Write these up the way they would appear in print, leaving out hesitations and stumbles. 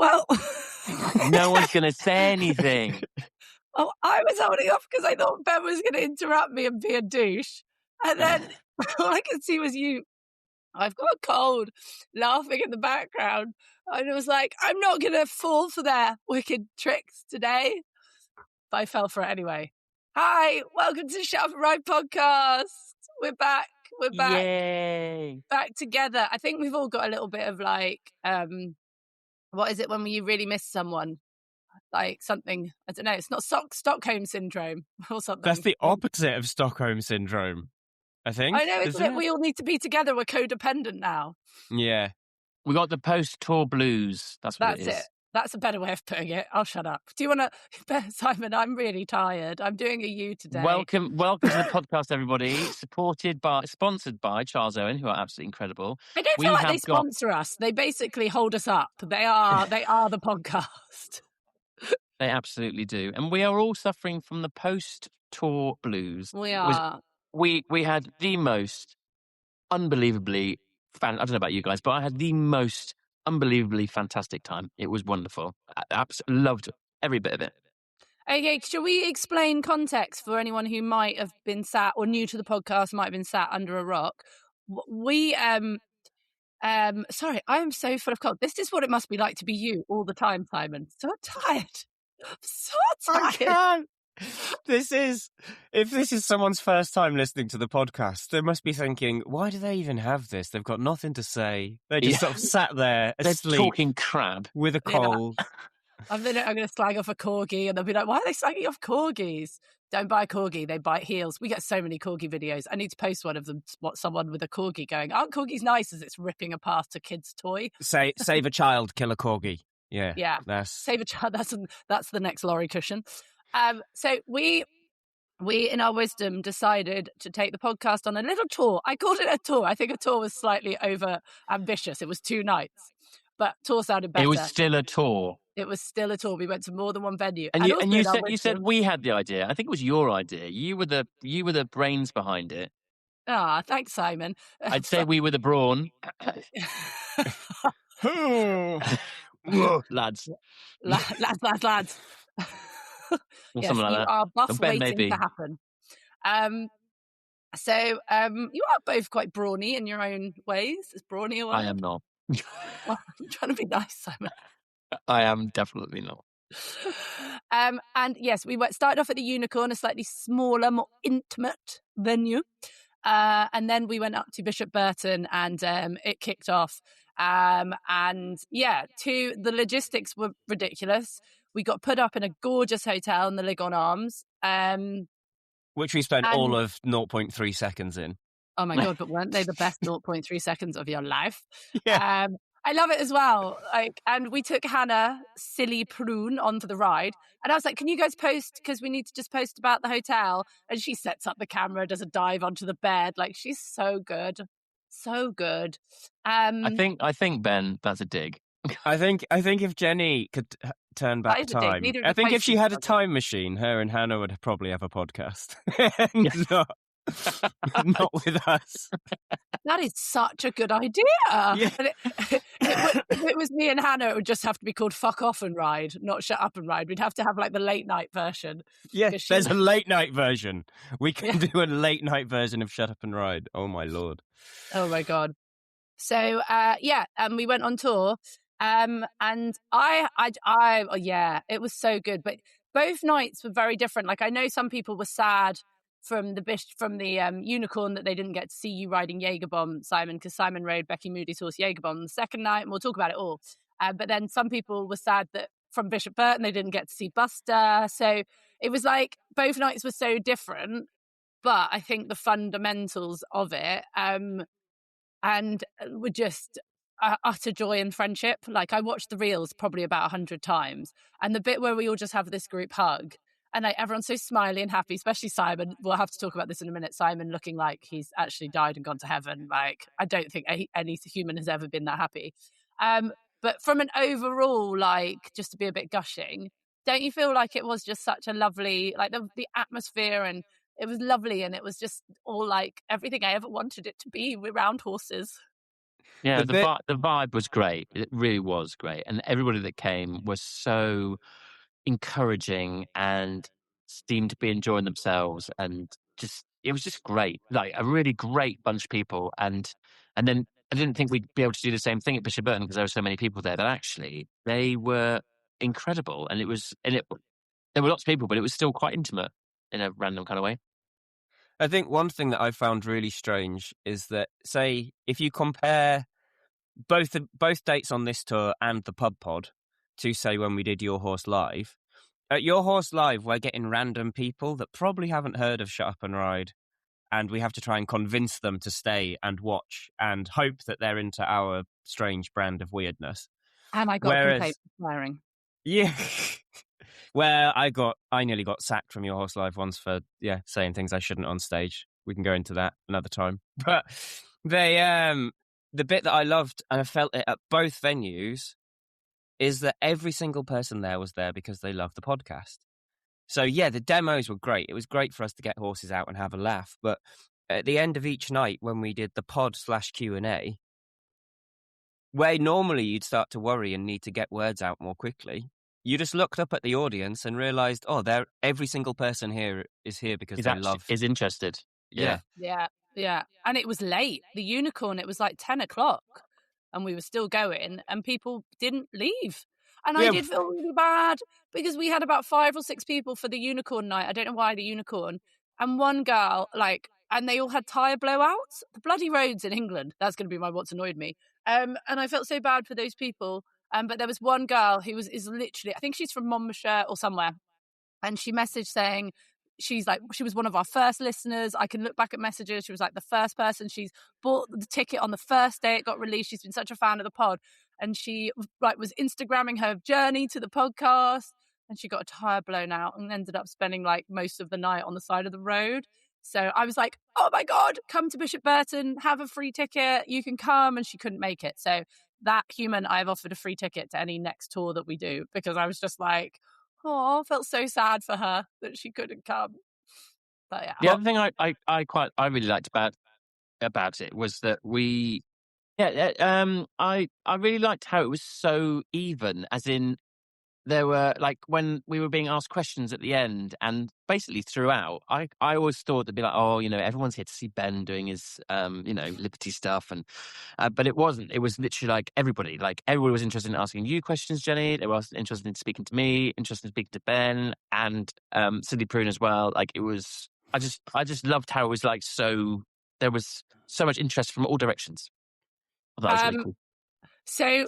Well, No one's going to say anything. oh, I was holding off because I thought Ben was going to interrupt me and be a douche. And then all I could see was you. I've got a cold, laughing in the background. And it was like, I'm not going to fall for their wicked tricks today. But I fell for it anyway. Hi, welcome to Shut Up and Ride podcast. We're back. We're back. Yay. Back together. I think we've all got a little bit of like, what is it when you really miss someone? Like something, I don't know, it's not Stockholm syndrome or something. That's the opposite of Stockholm syndrome, I think. I know, isn't it? We all need to be together. We're codependent now. Yeah. We got the post-tour blues. That's what it is. That's a better way of putting it. I'll shut up. Do you want to, Simon, I'm really tired. I'm doing a U today. Welcome to the podcast, everybody. Sponsored by Charles Owen, who are absolutely incredible. I don't feel like they sponsor us. They basically hold us up. They are the podcast. They absolutely do. And we are all suffering from the post-tour blues. We are. We had the most unbelievably I don't know about you guys, but I had the most unbelievably fantastic time. It was wonderful. I absolutely loved every bit of it. Okay, shall we explain context for anyone who might have been sat or new to the podcast, might have been sat under a rock? We sorry, I am so full of cold. This is what it must be like to be you all the time, Simon. So tired. I'm so tired. If this is someone's first time listening to the podcast, they must be thinking, why do they even have this? They've got nothing to say. They just sort of sat there asleep. They're talking crap. With a cold. I'm going to slag off a corgi and they'll be like, why are they slagging off corgis? Don't buy a corgi, they bite heels. We get so many corgi videos. I need to post one of them, someone with a corgi going, aren't corgis nice as it's ripping apart a kid's toy? Save a child, kill a corgi. Yeah. Save a child, that's the next lorry cushion. So we in our wisdom decided to take the podcast on a little tour. I called it a tour. I think a tour was slightly over ambitious. It was 2 nights, but tour sounded better. It was still a tour. It was still a tour. We went to more than one venue. And you said we had the idea. I think it was your idea. You were the brains behind it. Ah, thanks, Simon. I'd say we were the brawn. Lads. Lads. Or yes, something like you that. are buff Ben, waiting maybe. to happen. So you are both quite brawny in your own ways. Is brawny a word? I am not. Well, I'm trying to be nice, Simon. I am definitely not. And yes, we started off at the Unicorn, a slightly smaller, more intimate venue. And then we went up to Bishop Burton and it kicked off. And yeah, the logistics were ridiculous. We got put up in a gorgeous hotel in the Ligon Arms. Which we spent all of 0.3 seconds in. Oh my God, but weren't they the best 0.3 seconds of your life? Yeah. I love it as well. And we took Hannah, silly Prune, onto the ride. And I was like, can you guys post? Because we need to just post about the hotel. And she sets up the camera, does a dive onto the bed. Like, she's so good. So good. I think, Ben, that's a dig. I think if Jenny could turn back time, I think if she had a time machine, her and Hannah would probably have a podcast. Not with us. That is such a good idea. Yeah. If it was me and Hannah, it would just have to be called Fuck Off and Ride, not Shut Up and Ride. We'd have to have like the late night version. Yeah, there's a late night version. We can do a late night version of Shut Up and Ride. Oh my Lord. Oh my God. So we went on tour. And it was so good. But both nights were very different. Like, I know some people were sad from the Unicorn that they didn't get to see you riding Jaeger Bomb, Simon, because Simon rode Becky Moody's horse Jaeger Bomb the second night, and we'll talk about it all. But then some people were sad that from Bishop Burton they didn't get to see Buster. So it was like both nights were so different. But I think the fundamentals of it and were just utter joy and friendship. Like, I watched the reels probably about 100 times, and the bit where we all just have this group hug. And like, everyone's so smiley and happy, especially Simon. We'll have to talk about this in a minute. Simon looking like he's actually died and gone to heaven. Like, I don't think any human has ever been that happy. But from an overall, like, just to be a bit gushing, don't you feel like it was just such a lovely, like the atmosphere, and it was lovely, and it was just all like everything I ever wanted it to be. We're round horses. Yeah, The bit the vibe was great. It really was great, and everybody that came was so encouraging and seemed to be enjoying themselves, and just it was just great, like a really great bunch of people. And then I didn't think we'd be able to do the same thing at Bishop Burton because there were so many people there. But actually, they were incredible, and there were lots of people, but it was still quite intimate in a random kind of way. I think one thing that I found really strange is that, say, if you compare both dates on this tour and the pub pod to, say, when we did Your Horse Live, at Your Horse Live, we're getting random people that probably haven't heard of Shut Up and Ride, and we have to try and convince them to stay and watch and hope that they're into our strange brand of weirdness. And I got a complaint for swearing. Yeah. Where I nearly got sacked from Your Horse Live once for saying things I shouldn't on stage. We can go into that another time. But they the bit that I loved, and I felt it at both venues, is that every single person there was there because they loved the podcast. So yeah, the demos were great. It was great for us to get horses out and have a laugh. But at the end of each night, when we did the pod/Q&A, where normally you'd start to worry and need to get words out more quickly, you just looked up at the audience and realised, every single person here is here because is interested. Yeah. And it was late. The Unicorn, it was like 10 o'clock and we were still going and people didn't leave. And I did feel really bad because we had about 5 or 6 people for the Unicorn night. I don't know why the Unicorn. And one girl, and they all had tyre blowouts. The bloody roads in England. That's going to be what's annoyed me. And I felt so bad for those people. But there was one girl who is literally, I think she's from Monmouthshire or somewhere. And she messaged saying, she was one of our first listeners. I can look back at messages. She was like the first person. She's bought the ticket on the first day it got released. She's been such a fan of the pod. And she was Instagramming her journey to the podcast. And she got a tyre blown out and ended up spending most of the night on the side of the road. So I was like, oh my God, come to Bishop Burton, have a free ticket. You can come. And she couldn't make it. So that human, I've offered a free ticket to any next tour that we do because I was just like, oh, felt so sad for her that she couldn't come. But yeah. The other thing I really liked about it was that I really liked how it was so even, as in there were when we were being asked questions at the end and basically throughout, I always thought they'd be like, everyone's here to see Ben doing his Liberty stuff, and but it wasn't. It was literally everybody was interested in asking you questions, Jenny. They were interested in speaking to me, interested in speaking to Ben, and Cindy Prune as well. It was. I just loved how it was so. There was so much interest from all directions. That was really cool. So,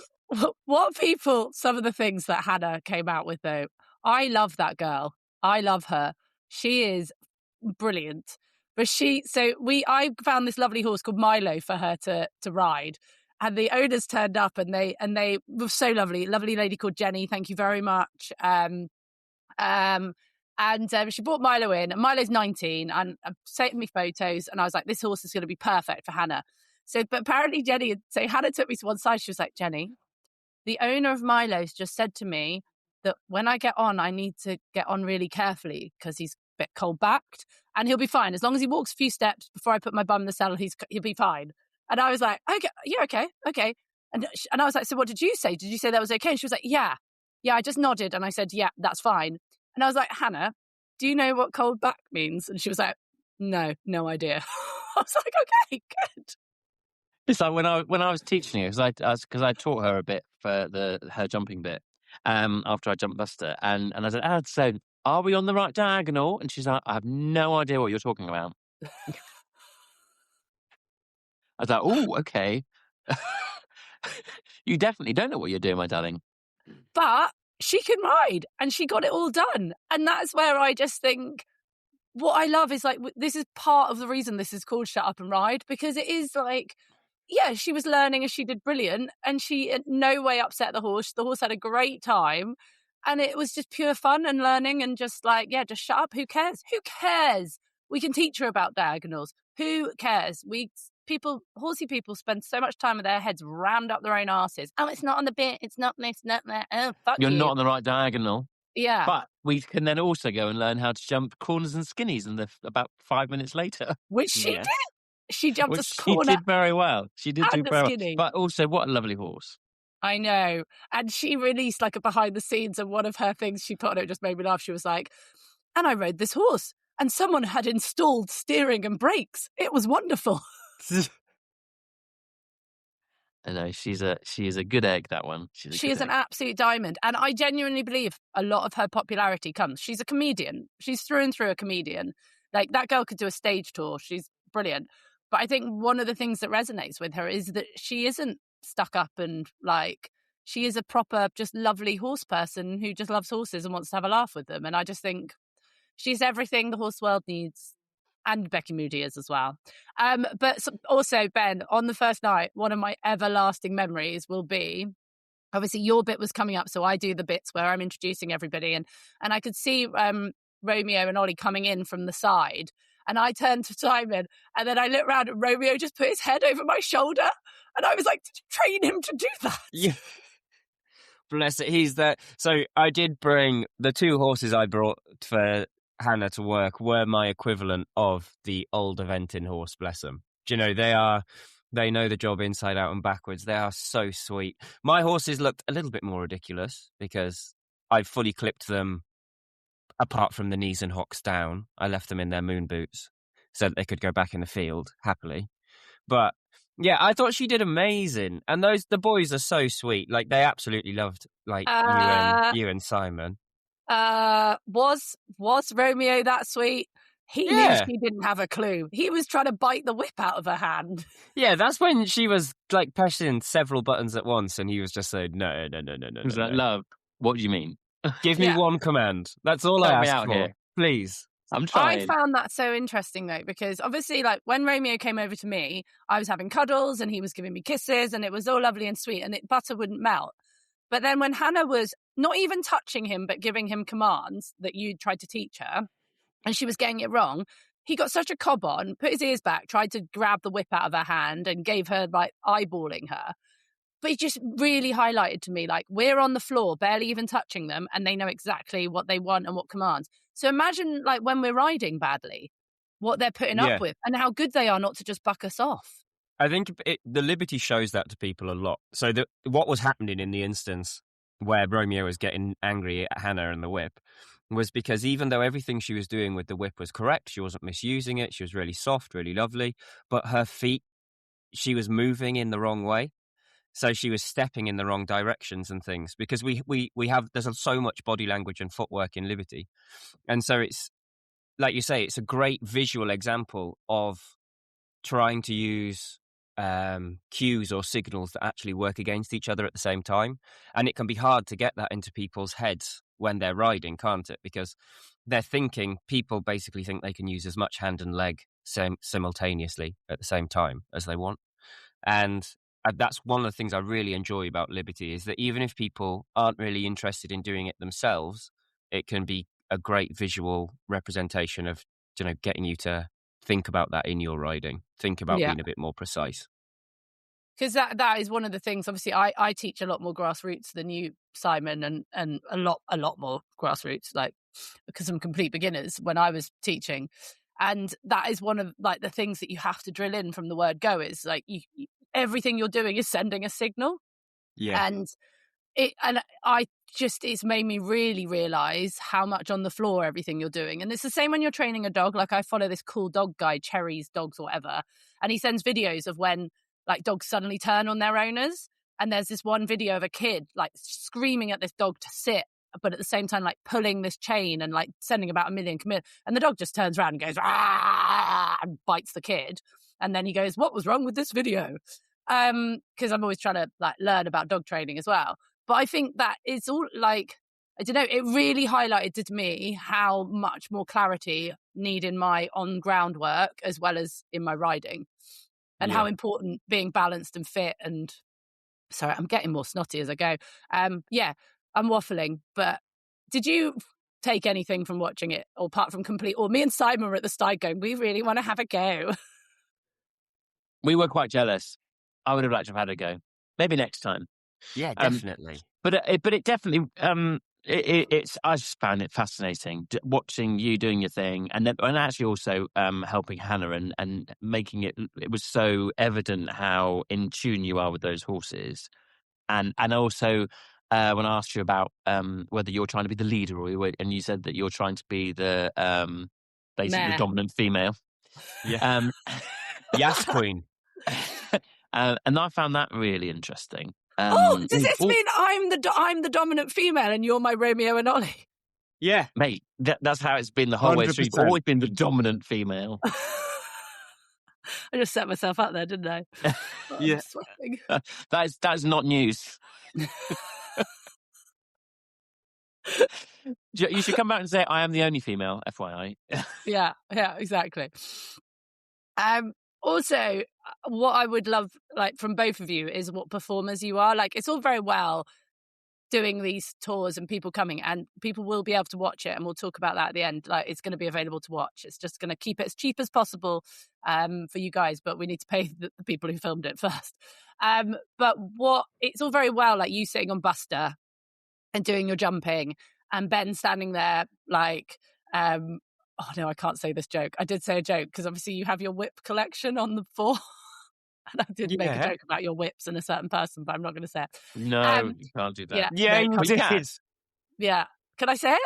some of the things that Hannah came out with, though, I love that girl. I love her. She is brilliant. But I found this lovely horse called Milo for her to ride. And the owners turned up and they were so lovely. Lovely lady called Jenny. Thank you very much. And she brought Milo in. And Milo's 19 and sent me photos. And I was like, this horse is going to be perfect for Hannah. But apparently Hannah took me to one side. She was like, Jenny, the owner of Milo's just said to me that when I get on, I need to get on really carefully because he's a bit cold-backed and he'll be fine. As long as he walks a few steps before I put my bum in the saddle, he'll be fine. And I was like, okay, yeah, okay. And I was like, so what did you say? Did you say that was okay? And she was like, yeah, I just nodded. And I said, yeah, that's fine. And I was like, Hannah, do you know what cold back means? And she was like, no idea. I was like, okay, good. It's like when I was teaching her, because I taught her a bit for her jumping bit after I jumped Buster, and I said, so are we on the right diagonal? And she's like, I have no idea what you're talking about. I was like, oh, okay. You definitely don't know what you're doing, my darling. But she can ride, and she got it all done, and that's where I just think what I love is this is part of the reason this is called Shut Up and Ride, because it is yeah, she was learning and she did brilliant and she in no way upset the horse. The horse had a great time and it was just pure fun and learning and just just shut up. Who cares? Who cares? We can teach her about diagonals. Who cares? Horsey people spend so much time with their heads rammed up their own arses. Oh, it's not on the bit. It's not this, not that. Oh, fuck you. You're not on the right diagonal. Yeah. But we can then also go and learn how to jump corners and skinnies about 5 minutes later. Which she did. She jumped Well, a she corner did very well. She did do and a very well. skinny. But also, what a lovely horse. I know. And she released like a behind the scenes, and one of her things she put on it just made me laugh. She was like, and I rode this horse and someone had installed steering and brakes. It was wonderful. I know she is a good egg, that one. She is an absolute diamond. And I genuinely believe a lot of her popularity comes. She's a comedian. She's through and through a comedian. Like, that girl could do a stage tour. She's brilliant. But I think one of the things that resonates with her is that she isn't stuck up and like, she is a proper, just lovely horse person who just loves horses and wants to have a laugh with them. And I just think she's everything the horse world needs. And Becky Moody is as well. But also, Ben, on the first night, one of my everlasting memories will be, obviously your bit was coming up, so I do the bits where I'm introducing everybody. And I could see Romeo and Ollie coming in from the side. And I turned to Simon, and then I looked around and Romeo just put his head over my shoulder. And I was like, did you train him to do that? Yeah. Bless it. He's there. So I did bring the two horses I brought for Hannah to work were my equivalent of the old eventing horse, bless them. Do you know, they know the job inside out and backwards. They are so sweet. My horses looked a little bit more ridiculous because I fully clipped them apart from the knees and hocks down. I left them in their moon boots so that they could go back in the field happily. But yeah, I thought she did amazing. And the boys are so sweet. Like, they absolutely loved you and Simon. Was Romeo that sweet? He knew she didn't have a clue. He was trying to bite the whip out of her hand. Yeah, that's when she was like pressing several buttons at once, and he was just saying, no. Was that love? What do you mean? Give me one command. That's all I ask for. Here. Please. I'm trying. I found that so interesting, though, because obviously, like, when Romeo came over to me, I was having cuddles and he was giving me kisses and it was all lovely and sweet and butter wouldn't melt. But then when Hannah was not even touching him, but giving him commands that you tried to teach her, and she was getting it wrong, he got such a cob on, put his ears back, tried to grab the whip out of her hand and gave her, like, eyeballing her. But he just really highlighted to me, like, we're on the floor, barely even touching them, and they know exactly what they want and what commands. So imagine, like, when we're riding badly, what they're putting up with and how good they are not to just buck us off. I think the Liberty shows that to people a lot. So what was happening in the instance where Romeo was getting angry at Hannah and the whip was because even though everything she was doing with the whip was correct, she wasn't misusing it, she was really soft, really lovely, but her feet, she was moving in the wrong way. So she was stepping in the wrong directions and things, because we have, there's so much body language and footwork in Liberty. And so it's, like you say, it's a great visual example of trying to use cues or signals that actually work against each other at the same time. And it can be hard to get that into people's heads when they're riding, can't it? Because they're thinking, people basically think they can use as much hand and leg simultaneously at the same time as they want. And that's one of the things I really enjoy about Liberty, is that even if people aren't really interested in doing it themselves, it can be a great visual representation of, you know, getting you to think about that in your riding, think about being a bit more precise. Because that is one of the things. Obviously, I teach a lot more grassroots than you, Simon, and a lot more grassroots, like, because I'm complete beginners when I was teaching. And that is one of, like, the things that you have to drill in from the word go, is like, everything you're doing is sending a signal. Yeah. And it's made me really realize how much on the floor everything you're doing. And it's the same when you're training a dog. Like, I follow this cool dog guy, Cherry's Dogs or whatever, and he sends videos of when, like, dogs suddenly turn on their owners. And there's this one video of a kid, like, screaming at this dog to sit, but at the same time, like, pulling this chain and, like, sending about 1 million commands. And the dog just turns around and goes, "Ah!" and bites the kid. And then he goes, "What was wrong with this video?" Because I'm always trying to, like, learn about dog training as well. But I think that it's all, like, I don't know, it really highlighted to me how much more clarity need in my on-ground work as well as in my riding. And how important being balanced and fit and... Sorry, I'm getting more snotty as I go. I'm waffling. But did you take anything from watching it, or apart from or me and Simon were at the side going, we really want to have a go? We were quite jealous. I would have liked to have had a go. Maybe next time. Yeah, definitely. But it definitely, It's. I just found it fascinating watching you doing your thing, and actually also helping Hannah and making it. It was so evident how in tune you are with those horses, and also when I asked you about whether you're trying to be the leader and you said that you're trying to be the basically the Meh. dominant female. Yeah. Yes, queen. And I found that really interesting. Does this mean I'm the dominant female and you're my Romeo and Ollie? Yeah, mate, that's how it's been the whole way through. You've 100%. always been the dominant female. I just set myself up there, didn't I? Oh, Yeah. I'm sweating. That's not news. You should come back and say, I am the only female, FYI. Yeah, exactly. Also, what I would love, like, from both of you is what performers you are. Like, it's all very well doing these tours and people coming, and people will be able to watch it, and we'll talk about that at the end. Like, it's going to be available to watch. It's just going to keep it as cheap as possible for you guys, but we need to pay the people who filmed it first. But it's all very well, like you sitting on Buster and doing your jumping, and Ben standing there like, oh no, I can't say this joke. I did say a joke because obviously you have your whip collection on the floor. And I did make a joke about your whips and a certain person, but I'm not going to say it. No, you can't do that. Yeah, you we did. can. Yeah. Can I say it?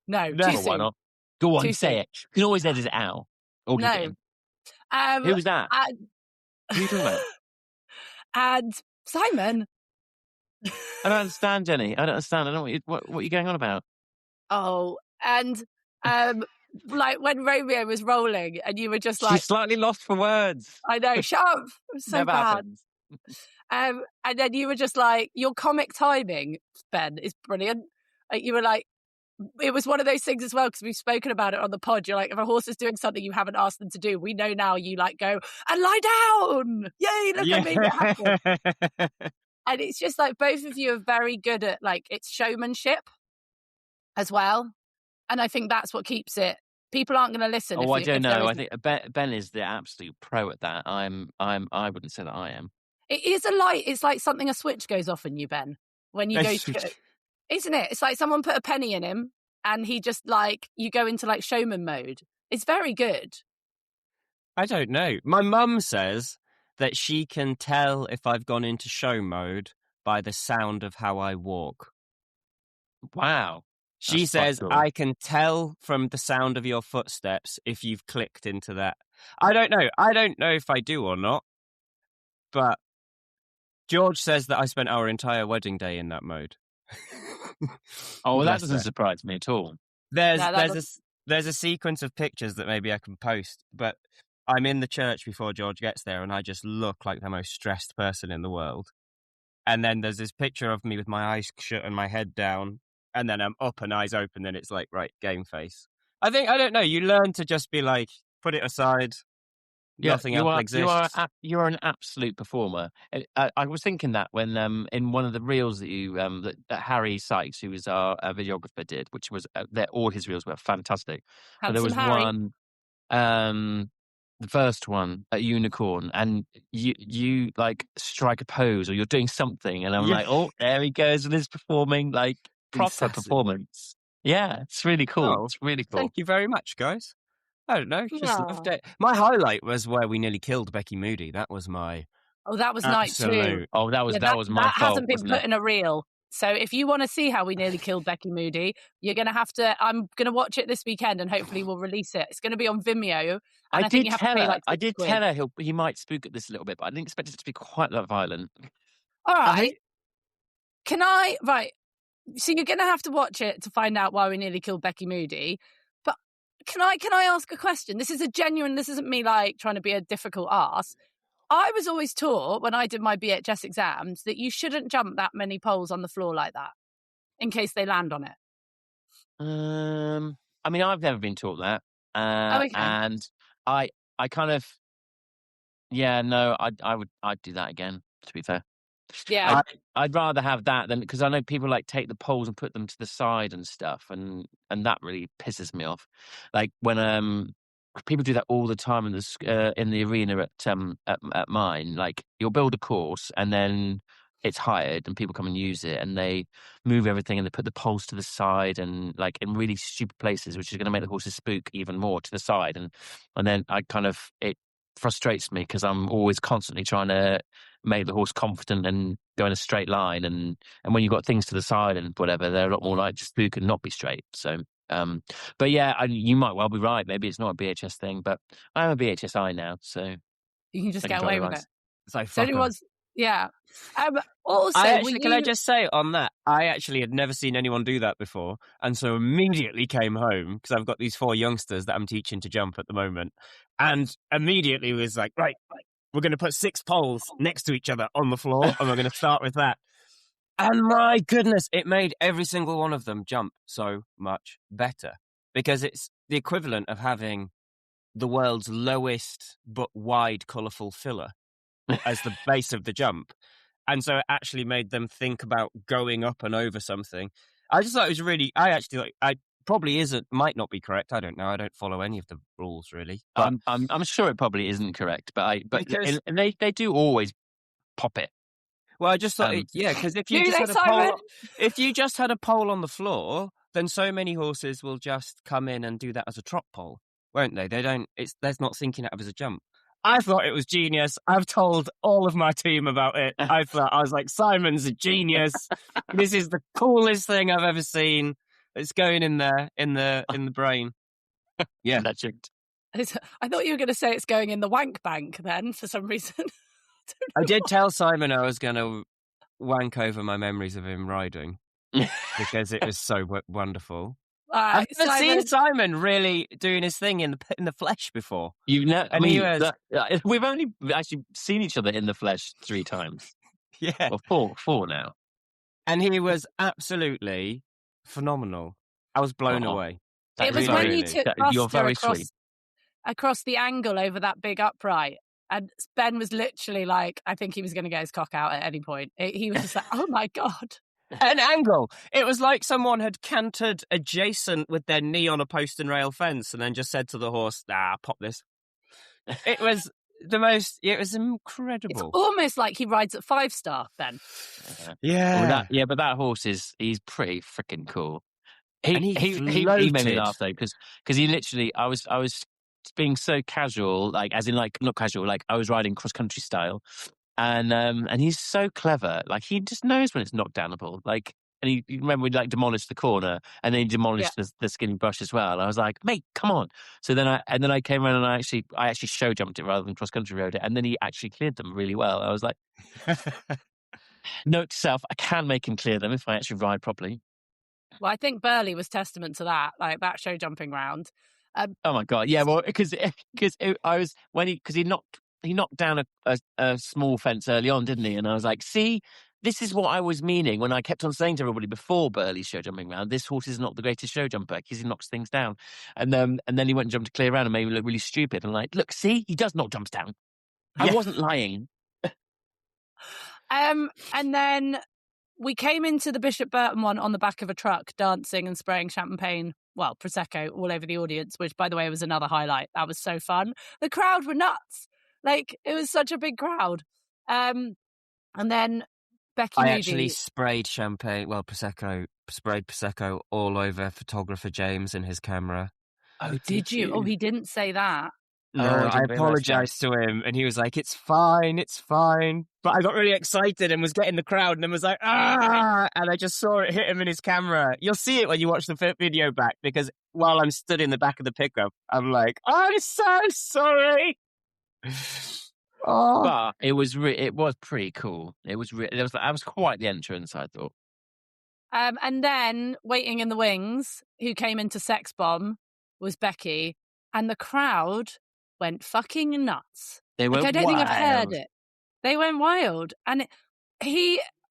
No, No. too Well, soon. why not? Go on, Too say soon. it. You can always edit it out. Or No. keep it in. Who was that? Who are you talking about? And Simon. I don't understand, Jenny. I don't understand. I don't know what you're going on about. Oh, and like when Romeo was rolling and you were just like... She's slightly lost for words. I know, shut up. It was so Never bad. happens. And then you were just like, your comic timing, Ben, is brilliant. You were like, it was one of those things as well, because we've spoken about it on the pod. You're like, if a horse is doing something you haven't asked them to do, we know now you like go, and lie down. Yay, look, I made it happen. And it's just like, both of you are very good at, like, it's showmanship as well. And I think that's what keeps it. People aren't going to listen. Oh, I don't know. I think Ben is the absolute pro at that. I wouldn't say that I am. It is a light. It's like something, a switch goes off in you, Ben, when you go to, isn't it? It's like someone put a penny in him and he just like, you go into like showman mode. It's very good. I don't know. My mum says that she can tell if I've gone into show mode by the sound of how I walk. Wow. She says, I can tell from the sound of your footsteps if you've clicked into that. I don't know. I don't know if I do or not. But George says that I spent our entire wedding day in that mode. Oh, well, that doesn't surprise me at all. There's a sequence of pictures that maybe I can post, but I'm in the church before George gets there and I just look like the most stressed person in the world. And then there's this picture of me with my eyes shut and my head down. And then I'm up and eyes open, and it's like, right, game face. I don't know, you learn to just be like, put it aside, nothing else exists. You are an absolute performer. I was thinking that when in one of the reels that you that Harry Sykes, who was our videographer, did, which was all his reels were fantastic. But there was Harry. one, the first one at Unicorn, and you like strike a pose or you're doing something, and I'm like, oh, there he goes with his performing, like proper performance. Yeah, it's really cool. Oh, it's really cool. Thank you very much, guys. I don't know, just loved it. My highlight was where we nearly killed Becky Moody. That was my... Oh, that was night two. Oh, that was my fault. That hasn't been put in a reel. So if you want to see how we nearly killed Becky Moody, you're going to have to... I'm going to watch it this weekend and hopefully we'll release it. It's going to be on Vimeo. I did tell her he might spook at this a little bit, but I didn't expect it to be quite that violent. All right. Right. So you're going to have to watch it to find out why we nearly killed Becky Moody. But can I ask a question? This isn't me like trying to be a difficult arse. I was always taught when I did my BHS exams that you shouldn't jump that many poles on the floor like that in case they land on it. I mean, I've never been taught that. Okay. And I kind of, I'd do that again, to be fair. Yeah. I'd rather have that than, because I know people like take the poles and put them to the side and stuff, and that really pisses me off. Like when people do that all the time in the arena at mine. Like you'll build a course and then it's hired and people come and use it, and they move everything and they put the poles to the side and like in really stupid places, which is going to make the horses spook even more to the side. And then it frustrates me because I'm always constantly trying to make the horse confident and go in a straight line. And when you've got things to the side and whatever, they're a lot more like to spook and not be straight. So, but yeah, you might well be right. Maybe it's not a BHS thing, but I'm a BHSI now, so You can just I can get drive away the with rice. it. It's like, So fuck it 'em. was, yeah. Also, Can I just say on that, I actually had never seen anyone do that before. And so immediately came home because I've got these 4 youngsters that I'm teaching to jump at the moment. And immediately was like, right, we're going to put 6 poles next to each other on the floor and we're going to start with that. And my goodness, it made every single one of them jump so much better because it's the equivalent of having the world's lowest but wide, colourful filler as the base of the jump. And so it actually made them think about going up and over something. I just thought it was really, I probably might not be correct. I don't know. I don't follow any of the rules really. But I'm sure it probably isn't correct, but because, and they do always pop it. well, I just thought, because if you Do just they, had a Simon? pole, if you just had a pole on the floor, then so many horses will just come in and do that as a trot pole, won't they? They're not thinking it as a jump. I thought it was genius. I've told all of my team about it. I was like, Simon's a genius. This is the coolest thing I've ever seen. It's going in there in the brain. Yeah. Legend. I thought you were going to say it's going in the wank bank then for some reason. I did tell Simon I was going to wank over my memories of him riding because it was so wonderful. I've never seen Simon really doing his thing in the flesh before. You've never. I mean, we've only actually seen each other in the flesh 3 times. Yeah, well, four now. And he was absolutely phenomenal. I was blown away. It was when you took Buster sweet. across the angle over that big upright. And Ben was literally like, I think he was going to get his cock out at any point. He was just like, oh my God. An angle. It was like someone had cantered adjacent with their knee on a post and rail fence and then just said to the horse, pop this. It was it was incredible. It's almost like he rides at 5-star then. Yeah. Well, but that horse he's pretty freaking cool. He made me laugh though, because he literally, I was being so casual, like as in like not casual, like I was riding cross country style. And he's so clever. Like he just knows when it's knocked downable. Like, and he remember we like demolished the corner, and then he demolished the skinny brush as well. And I was like, mate, come on. So then I came around and I actually show jumped it rather than cross country rode it, and then he actually cleared them really well. I was like, note to self, I can make him clear them if I actually ride properly. Well, I think Burley was testament to that, like that show jumping round. Oh my God, yeah. Well, because he knocked down a small fence early on, didn't he? And I was like, see, this is what I was meaning when I kept on saying to everybody before Burley's show jumping round, this horse is not the greatest show jumper because he knocks things down. And then he went and jumped a clear round and made me look really stupid. And like, look, see, he does knock jumps down. I wasn't lying. And then we came into the Bishop Burton one on the back of a truck, dancing and spraying champagne. Well, Prosecco all over the audience, which, by the way, was another highlight. That was so fun. The crowd were nuts. Like, it was such a big crowd. And then Becky Moody... I actually sprayed Prosecco all over photographer James and his camera. Oh, did you? Oh, he didn't say that. No, I apologized to him, and he was like, it's fine. But I got really excited and was getting the crowd, and then was like, and I just saw it hit him in his camera. You'll see it when you watch the video back, because while I'm stood in the back of the pickup, I'm like, I'm so sorry. But it was pretty cool. That was quite the entrance, I thought. And then waiting in the wings, who came into Sex Bomb, was Becky, and the crowd went fucking nuts. They went I don't wild. think I've heard it. They went wild, and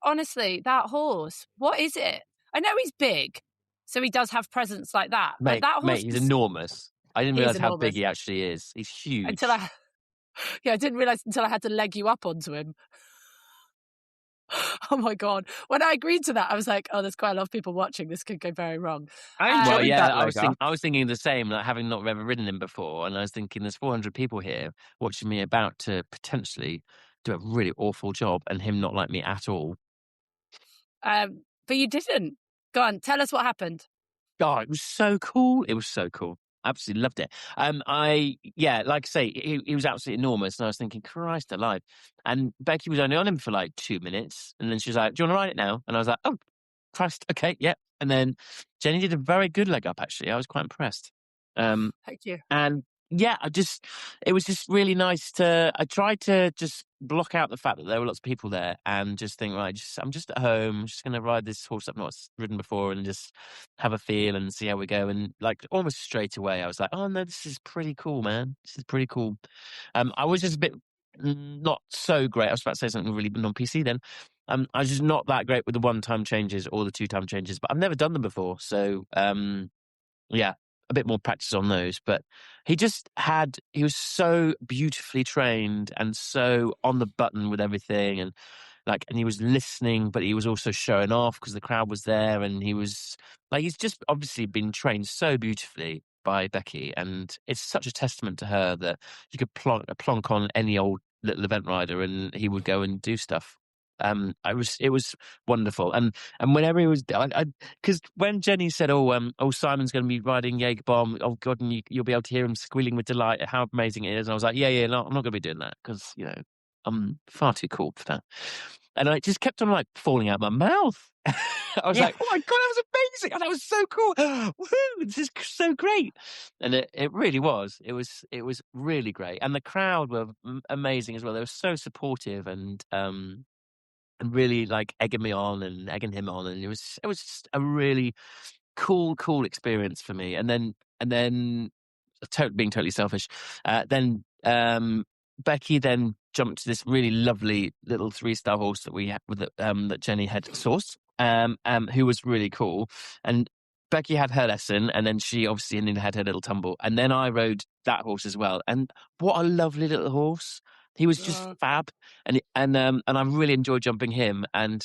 honestly, that horse, what is it? I know he's big, so he does have presence like that. But that horse, he's enormous. I didn't realize how big he actually is. He's huge. I didn't realize until I had to leg you up onto him. Oh my God. When I agreed to that, I was like, oh, there's quite a lot of people watching. This could go very wrong. I enjoyed that. I was thinking the same, like having not ever ridden him before. And I was thinking there's 400 people here watching me about to potentially do a really awful job and him not like me at all. But you didn't. Go on, tell us what happened. God, it was so cool. It was so cool. Absolutely loved it. Like I say, he was absolutely enormous, and I was thinking, Christ alive. And Becky was only on him for like 2 minutes, and then she was like, "Do you want to ride it now?" And I was like, "Oh, Christ, okay, yeah." And then Jenny did a very good leg up. Actually, I was quite impressed. Thank you. And yeah, it was just really nice I tried to just block out the fact that there were lots of people there and just think, right, I'm just at home, I'm just going to ride this horse I've not ridden before and just have a feel and see how we go. And like almost straight away, I was like, oh no, this is pretty cool, man. This is pretty cool. I was just a bit not so great. I was about to say something really non-PC then. I was just not that great with the one-time changes or the two-time changes, but I've never done them before. So, yeah, a bit more practice on those. But he was so beautifully trained and so on the button with everything. And he was listening, but he was also showing off because the crowd was there. And he's just obviously been trained so beautifully by Becky. And it's such a testament to her that you could plonk on any old little event rider and he would go and do stuff. It was wonderful. And whenever he was, because when Jenny said, Simon's going to be riding Jaeger Bomb, oh God, and you'll be able to hear him squealing with delight at how amazing it is. And I was like, yeah, no, I'm not going to be doing that because, I'm far too cool for that. And I just kept on like falling out my mouth. I was like, oh my God, that was amazing. And that was so cool. Woohoo, this is so great. And it really was. It was really great. And the crowd were amazing as well. They were so supportive and really like egging me on and egging him on. And it was just a really cool experience for me. And then being totally selfish, then Becky then jumped to this really lovely little 3-star horse that we had that Jenny had sourced, who was really cool. And Becky had her lesson, and then she obviously had her little tumble, and then I rode that horse as well. And what a lovely little horse! He was just fab, and I really enjoyed jumping him. And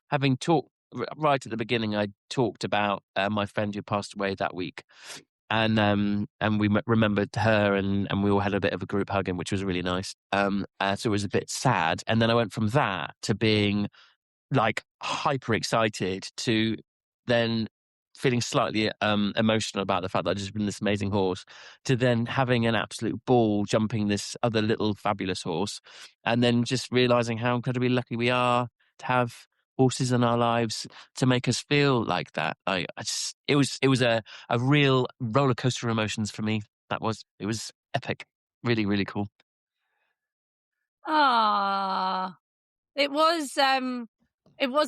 having talked right at the beginning, I talked about my friend who passed away that week. And we remembered her, and we all had a bit of a group hugging, which was really nice. So it was a bit sad, and then I went from that to being like hyper excited to then feeling slightly emotional about the fact that I'd just been this amazing horse, to then having an absolute ball jumping this other little fabulous horse, and then just realizing how incredibly lucky we are to have horses in our lives to make us feel like that. It was a real roller coaster of emotions for me. It was epic, really, really cool. Ah, it was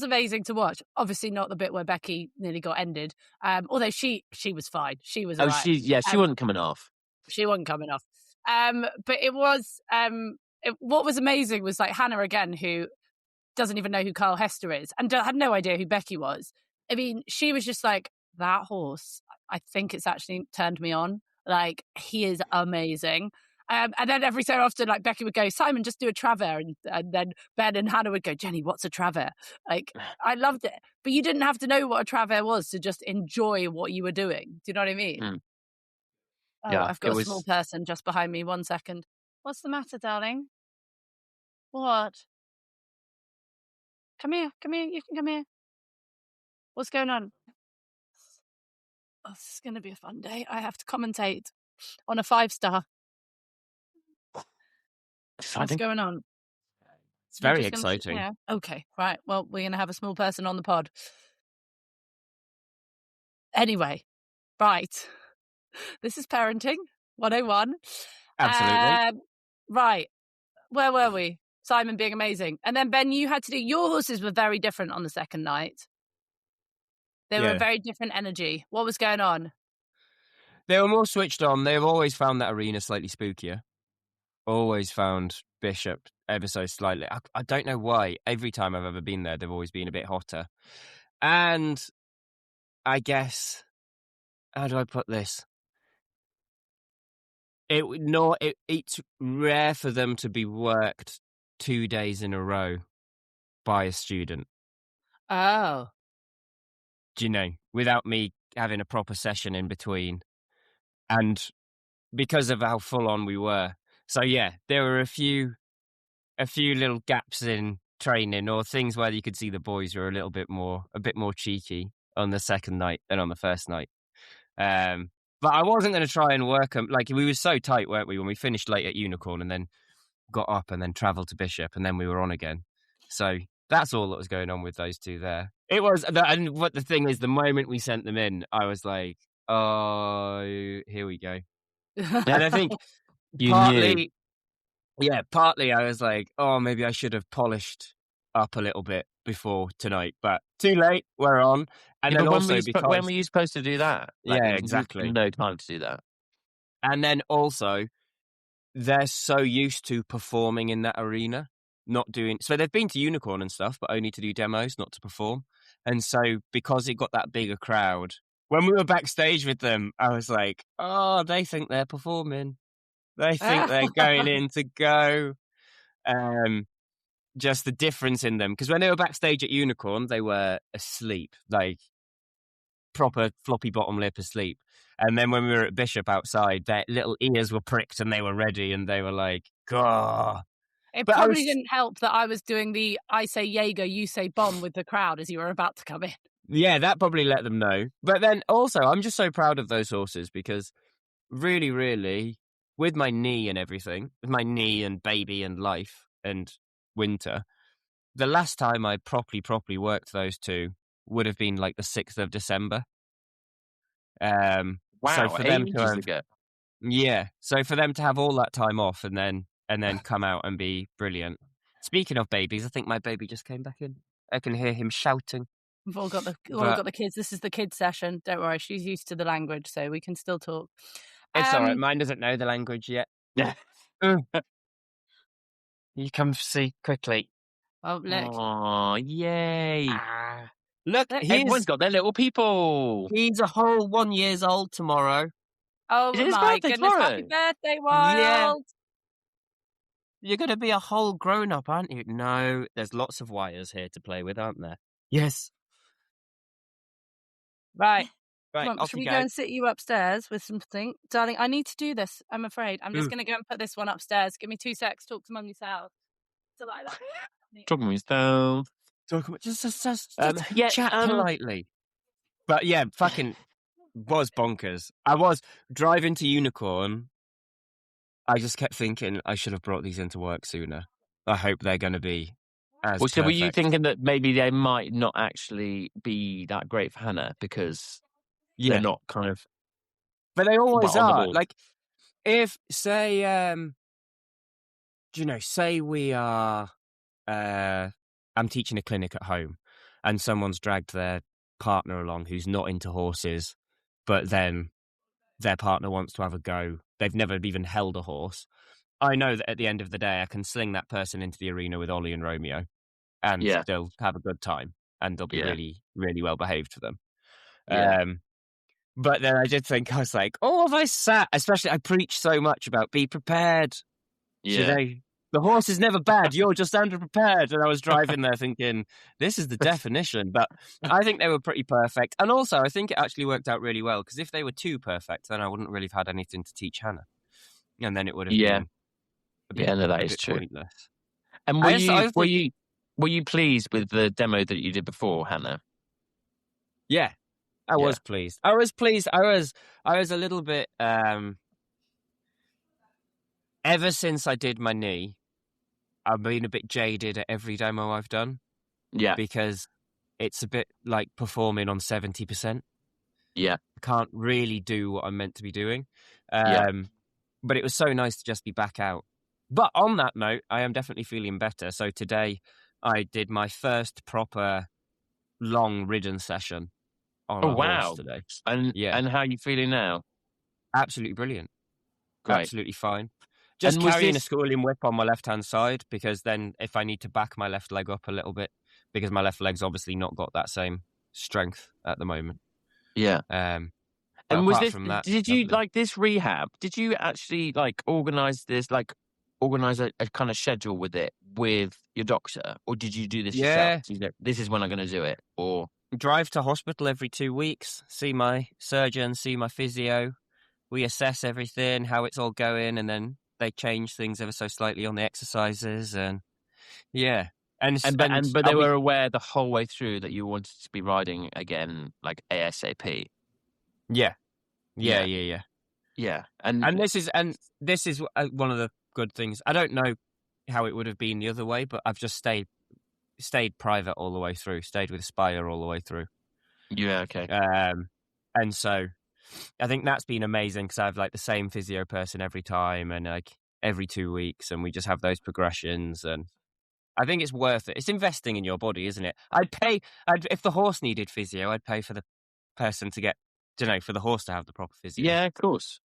amazing to watch. Obviously not the bit where Becky nearly got ended. Although she was fine. She was all right. She wasn't coming off. She wasn't coming off. But it was what was amazing was like Hannah again, who doesn't even know who Carl Hester is and had no idea who Becky was. I mean, she was just like, that horse, I think it's actually turned me on. Like, he is amazing. And then every so often, like, Becky would go, Simon, just do a travers. And then Ben and Hannah would go, Jenny, what's a travers? Like, I loved it. But you didn't have to know what a travers was to just enjoy what you were doing. Do you know what I mean? Mm. Oh, yeah, I've got a small person just behind me. 1 second. What's the matter, darling? What? Come here. You can come here. What's going on? Oh, this is going to be a fun day. I have to commentate on a 5-star. What's going on? It's very exciting. Okay, right. Well, we're going to have a small person on the pod. Anyway, right. This is Parenting 101. Absolutely. Right. Where were we? Simon being amazing. And then, Ben, you had to do... Your horses were very different on the second night. They were a very different energy. What was going on? They were more switched on. They've always found that arena slightly spookier. Always found Bishop ever so slightly. I don't know why. Every time I've ever been there, they've always been a bit hotter. And I guess, how do I put this? It's rare for them to be worked 2 days in a row by a student. Oh. Do you know? Without me having a proper session in between. And because of how full on we were. So yeah, there were a few a few little gaps in training or things where you could see the boys were a bit more cheeky on the second night than on the first night. But I wasn't going to try and work them. Like, we were so tight, weren't we, when we finished late at Unicorn and then got up and then travelled to Bishop and then we were on again. So that's all that was going on with those two there. It was, and what the thing is, the moment we sent them in, I was like, oh, here we go. And I think partly I was like, oh, maybe I should have polished up a little bit before tonight, but too late, we're on. And then also when were you supposed to do that? Like, yeah, exactly. No time to do that. And then also, they're so used to performing in that arena, not doing. So they've been to Unicorn and stuff, but only to do demos, not to perform. And so because it got that bigger crowd, when we were backstage with them, I was like, oh, they think they're performing. They think they're going in to go. Just the difference in them. Because when they were backstage at Unicorn, they were asleep, like proper floppy bottom lip asleep. And then when we were at Bishop outside, their little ears were pricked and they were ready and they were like, God. It probably didn't help that I was doing the I say Jaeger, you say bomb with the crowd as you were about to come in. Yeah, that probably let them know. But then also, I'm just so proud of those horses because really, really, with my knee and everything, with my knee and baby and life and winter, the last time I properly worked those two would have been like the 6th of December. Wow, so for them ages ago. Yeah, so for them to have all that time off and then come out and be brilliant. Speaking of babies, I think my baby just came back in. I can hear him shouting. We've all got the kids. This is the kids session. Don't worry, she's used to the language, so we can still talk. It's all right. Mine doesn't know the language yet. Yeah. You come see quickly. Oh, look. Oh, yay. Look, everyone's got their little people. He's a whole 1 year old tomorrow. Oh, my goodness. Tomorrow? Happy birthday, Wild. Yeah. You're going to be a whole grown-up, aren't you? No, there's lots of wires here to play with, aren't there? Yes. Right. Come on, should we go and sit you upstairs with something? Darling, I need to do this, I'm afraid. I'm just going to go and put this one upstairs. Give me 2 secs. Talk among yourselves. So like that. Talk among yourselves. Just chat politely. But yeah, fucking was bonkers. I was driving to Unicorn. I just kept thinking I should have brought these into work sooner. I hope they're going to be as so were you perfect. thinking that maybe they might not actually be that great for Hannah because they're not kind of... But they always are. The like, if, say, say we are... I'm teaching a clinic at home and someone's dragged their partner along who's not into horses, but then their partner wants to have a go. They've never even held a horse. I know that at the end of the day, I can sling that person into the arena with Ollie and Romeo and they'll have a good time and they'll be really, really well behaved for them. Yeah. But then I did think, I was like, oh, have I sat? Especially, I preach so much about be prepared. Yeah. The horse is never bad. You're just underprepared. And I was driving there thinking, this is the definition. But I think they were pretty perfect. And also, I think it actually worked out really well because if they were too perfect, then I wouldn't really have had anything to teach Hannah. And then it would have been a bit true. Pointless. And were you pleased with the demo that you did before, Hannah? Yeah, I was pleased. I was pleased. I was a little bit... ever since I did my knee, I've been a bit jaded at every demo I've done. Yeah. Because it's a bit like performing on 70%. Yeah. I can't really do what I'm meant to be doing. But it was so nice to just be back out. But on that note, I am definitely feeling better. So today I did my first proper long ridden session on a horse today. And how are you feeling now? Absolutely brilliant. Great. Absolutely fine. Just carrying a schooling whip on my left-hand side because then if I need to back my left leg up a little bit, because my left leg's obviously not got that same strength at the moment. Yeah. And was this, from that, did you, like this rehab, did you actually like organise a kind of schedule with it with your doctor? Or did you do this yourself? This is when I'm going to do it? Or drive to hospital every 2 weeks, see my surgeon, see my physio. We assess everything, how it's all going, and then they change things ever so slightly on the exercises, and Yeah. And But they I'll be- were aware the whole way through that you wanted to be riding again, like ASAP. yeah. Yeah. Yeah. And And this is one of the good things. I don't know how it would have been the other way, but I've just stayed private all the way through, stayed with Spire all the way through. yeah, okay. And so I think that's been amazing because I have like the same physio person every time and like every 2 weeks, and we just have those progressions. And I think it's worth it. It's investing in your body, isn't it? If the horse needed physio, I'd pay for the person to get, for the horse to have the proper physio. Yeah, of course.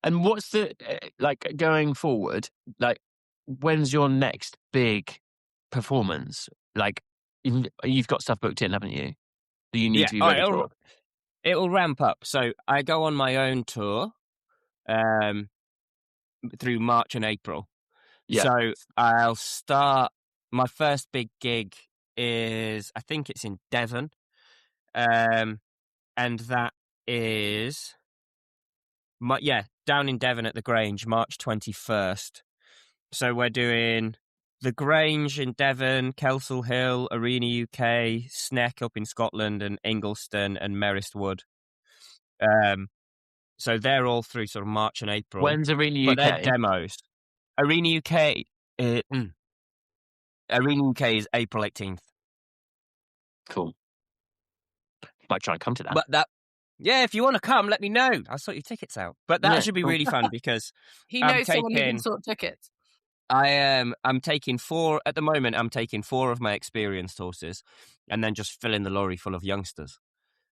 And what's the like going forward? Like, when's your next big performance? Like, you've got stuff booked in, haven't you? That you need to be ready for. It'll ramp up. So I go on my own tour through March and April. Yeah. So I'll start. My first big gig is, I think it's in Devon, and that is down in Devon at the Grange, March 21st. So we're doing the Grange in Devon, Kelsall Hill, Arena UK, Sneck up in Scotland, and Ingliston and Merist Wood. So they're all through sort of March and April. When's Arena UK? But they're demos. Arena UK. Arena UK is April 18th. Cool. Might try and come to that. But if you want to come, let me know. I'll sort your tickets out. But that should be really fun because he knows someone who can sort tickets. I'm taking 4 at the moment. I'm taking 4 of my experienced horses, and then just filling the lorry full of youngsters.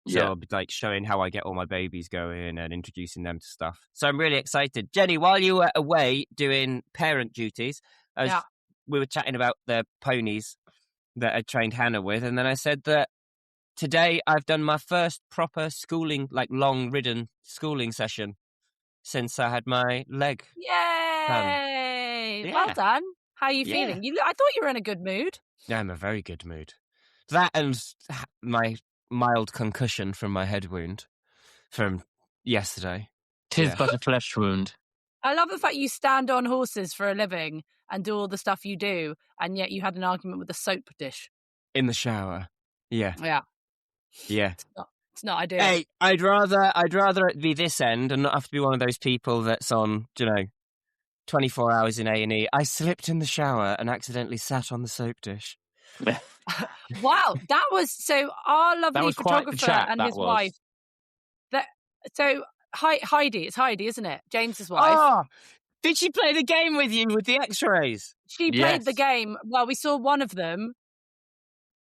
So I'll be like showing how I get all my babies going and introducing them to stuff. So I'm really excited. Jenny, while you were away doing parent duties, we were chatting about the ponies that I trained Hannah with, and then I said that today I've done my first proper schooling, like long ridden schooling session since I had my leg. Yay! Well done. How are you feeling? I thought you were in a good mood. Yeah, I'm in a very good mood. That and my mild concussion from my head wound from yesterday. 'Tis but a flesh wound. I love the fact you stand on horses for a living and do all the stuff you do, and yet you had an argument with a soap dish. In the shower. Yeah. It's not ideal. Hey, I'd rather it be this end and not have to be one of those people that's on, 24 hours in A&E. I slipped in the shower and accidentally sat on the soap dish. Wow, that was so. Our lovely photographer and his wife. Heidi, it's Heidi, isn't it? James's wife. Oh, did she play the game with you with the X-rays? She played the game. Well, we saw one of them.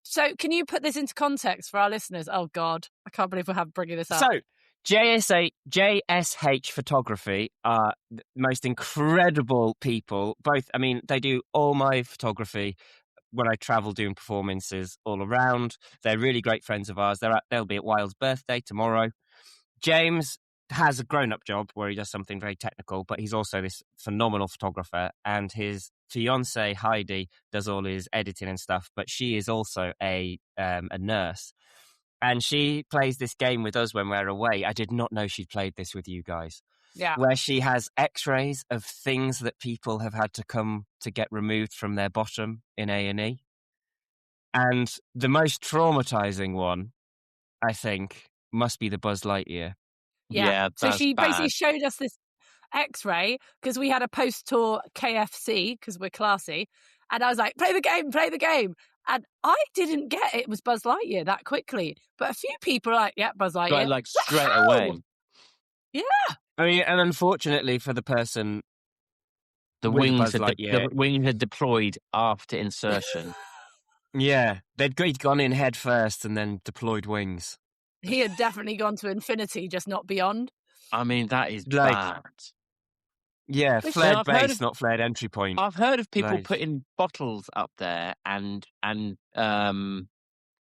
So, can you put this into context for our listeners? Oh God, I can't believe we're bringing this up. So, JSH Photography are the most incredible people. Both, I mean, they do all my photography when I travel doing performances all around. They're really great friends of ours. They'll be at Wild's birthday tomorrow. James has a grown-up job where he does something very technical, but he's also this phenomenal photographer, and his fiancée Heidi does all his editing and stuff, but she is also a nurse. And she plays this game with us when we're away. I did not know she'd played this with you guys. Yeah. Where she has X-rays of things that people have had to come to get removed from their bottom in A&E. And the most traumatizing one, I think, must be the Buzz Lightyear. Yeah, so she basically showed us this X-ray because we had a post-tour KFC because we're classy. And I was like, play the game. And I didn't get it was Buzz Lightyear that quickly. But a few people are like, yeah, Buzz Lightyear. Like straight away. Yeah. I mean, and unfortunately for the person, the wings had deployed after insertion. Yeah, they'd gone in head first and then deployed wings. He had definitely gone to infinity, just not beyond. I mean, that is bad. Yeah, flared base, not flared entry point. I've heard of people putting bottles up there and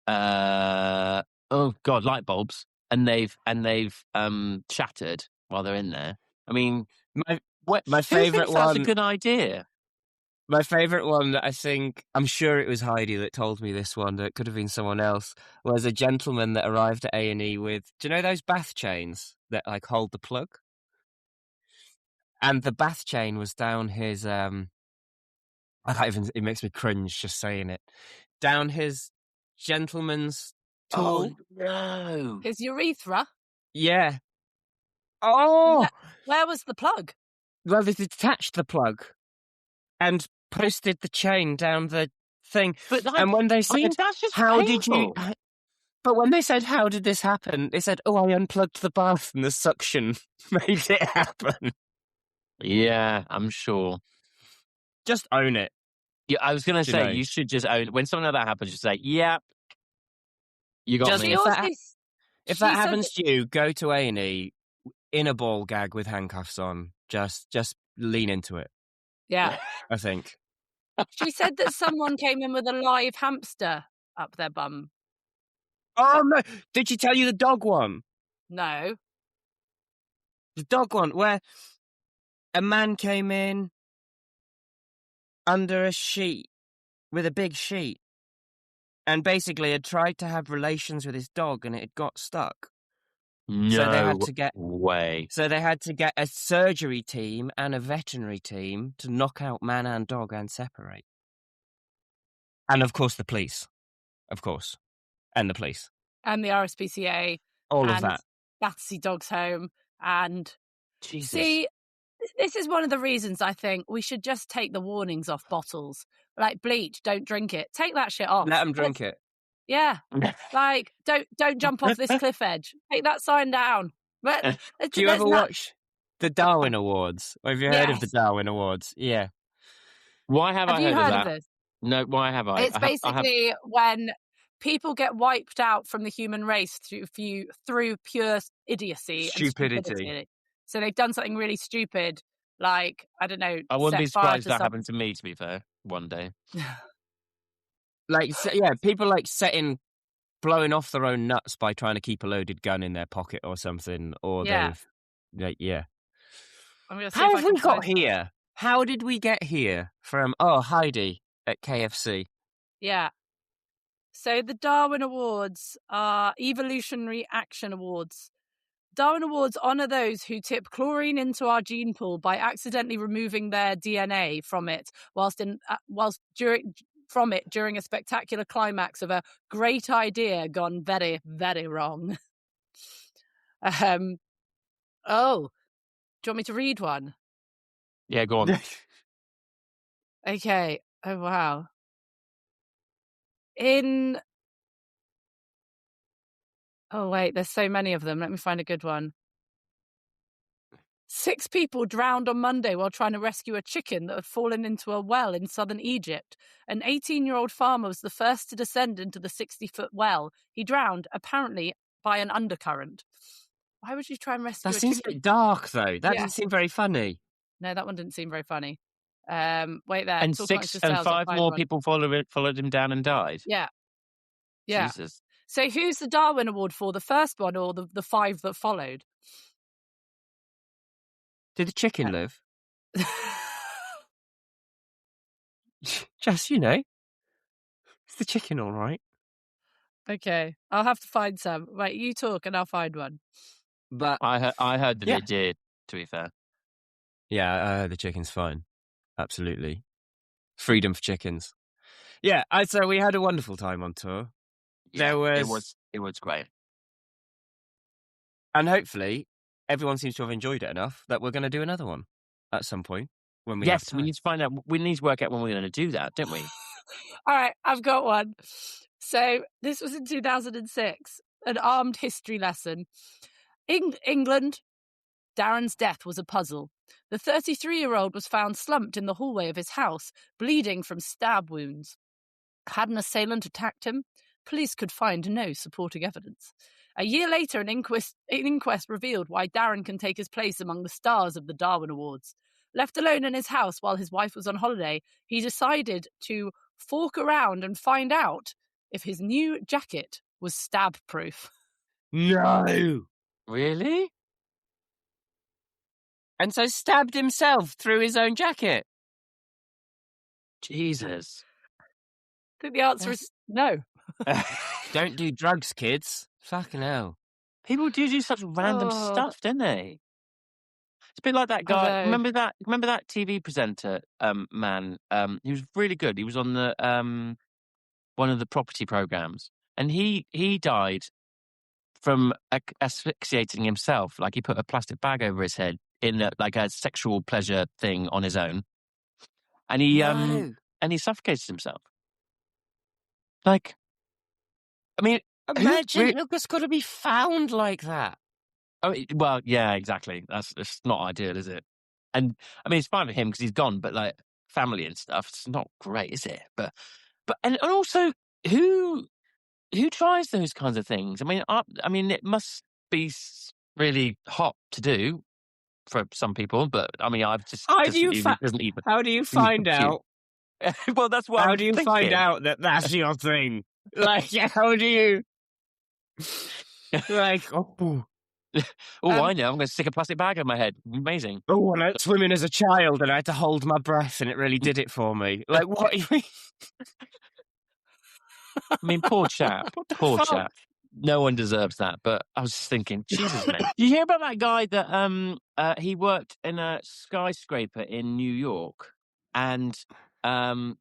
light bulbs, and they've shattered while they're in there. I mean, my favorite one. That's a good idea. My favourite one that I'm sure it was Heidi that told me this one, it could have been someone else, was a gentleman that arrived at A&E with, do you know those bath chains that like hold the plug? And the bath chain was down his I can't even. It makes me cringe just saying it. Down his gentleman's tool. Oh no! His urethra. Yeah. Oh. Where was the plug? Well, they detached the plug and posted the chain down the thing. But like, and when they said, that's just "How painful. did you?" But when they said, "How did this happen?" They said, "Oh, I unplugged the bath and the suction made it happen." Yeah, I'm sure. Just own it. Yeah, I was going to You say, know. you should just own when something like that happens. Just say, "Yeah, you got Just me." if that happens to you, go to A&E in a ball gag with handcuffs on. Just lean into it. Yeah. I think. She said that someone came in with a live hamster up their bum. Oh no! Did she tell you the dog one? No. The dog one where a man came in under a sheet with a big sheet and basically had tried to have relations with his dog and it had got stuck. No So they had to get way. So they had to get a surgery team and a veterinary team to knock out man and dog and separate. And of course the police. Of course. And the police. And the RSPCA. All and of that. Battersea Dogs Home. And Jesus. see, this is one of the reasons I think we should just take the warnings off bottles. Like bleach, don't drink it. Take that shit off. Let them drink it. Yeah. Like, don't jump off this cliff edge. Take that sign down. But Do you ever watch the Darwin Awards? Or have you heard of the Yes. Darwin Awards? Yeah. Why have I you heard heard of of that? this? No, why have I? It's basically when people get wiped out from the human race through pure idiocy and stupidity. So they've done something really stupid, like, I don't know, I wouldn't be set fire surprised to that some- happened to me, to be fair, one day. Like, yeah, people like blowing off their own nuts by trying to keep a loaded gun in their pocket or something, or Yeah. yeah. I'm gonna see How if I have can we got find- here? How did we get here from, Heidi at KFC? Yeah. So the Darwin Awards are Evolutionary Action Awards. Darwin Awards honour those who tip chlorine into our gene pool by accidentally removing their DNA from it during a spectacular climax of a great idea gone very, very wrong. Do you want me to read one? Yeah, go on. Okay. Oh, wow. Oh, wait, there's so many of them. Let me find a good one. 6 people drowned on Monday while trying to rescue a chicken that had fallen into a well in southern Egypt. An 18-year-old farmer was the first to descend into the 60-foot well. He drowned, apparently, by an undercurrent. Why would you try and rescue a chicken? That seems a bit dark, though. That doesn't seem very funny. No, that one didn't seem very funny. Wait there. And Talk amongst 6 and yourselves, 5 I'll find more one. people followed him down and died. Yeah. Yeah. Jesus. So who's the Darwin Award for? The first one or the 5 that followed? Did the chicken live? Just, is the chicken all right? Okay, I'll have to find some. Wait, you talk and I'll find one. But I heard that Yeah. it did, to be fair. yeah, the chicken's fine. Absolutely. Freedom for chickens. Yeah, so we had a wonderful time on tour. Yeah, There it was great. And hopefully everyone seems to have enjoyed it enough that we're going to do another one at some point when we have Yes, time. we need to find out. We need to work out when we're going to do that, don't we? All right, I've got one. So this was in 2006, an armed history lesson. England, Darren's death was a puzzle. The 33-year-old was found slumped in the hallway of his house, bleeding from stab wounds. Had an assailant attacked him? Police could find no supporting evidence. A year later, an inquest revealed why Darren can take his place among the stars of the Darwin Awards. Left alone in his house while his wife was on holiday, he decided to fork around and find out if his new jacket was stab-proof. No! Really? And so stabbed himself through his own jacket. Jesus. I think the answer is no. Don't do drugs, kids. Fucking hell. People do such random Oh. stuff, don't they? It's a bit like that guy. Although, Remember that TV presenter, man? He was really good. He was on the one of the property programs, and he died from asphyxiating himself. Like he put a plastic bag over his head in like a sexual pleasure thing on his own, and he suffocated himself. Like, I mean, Imagine it was got to be found like that. Oh, well, yeah, exactly. It's not ideal, is it? And I mean, it's fine for him because he's gone, but like family and stuff, it's not great, is it? But and also, who tries those kinds of things? I mean, it must be really hot to do for some people, but I mean, I've just How do you doesn't even. How do you find out? Well, that's what. How I'm do you thinking. find out that that's your thing? Like, how do you? Like, oh. I know. I'm going to stick a plastic bag over my head. Amazing. Oh, I went swimming as a child and I had to hold my breath and it really did it for me. Like, what? I mean, poor chap. Poor chap. No one deserves that. But I was just thinking, Jesus, man. Did you hear about that guy that he worked in a skyscraper in New York, and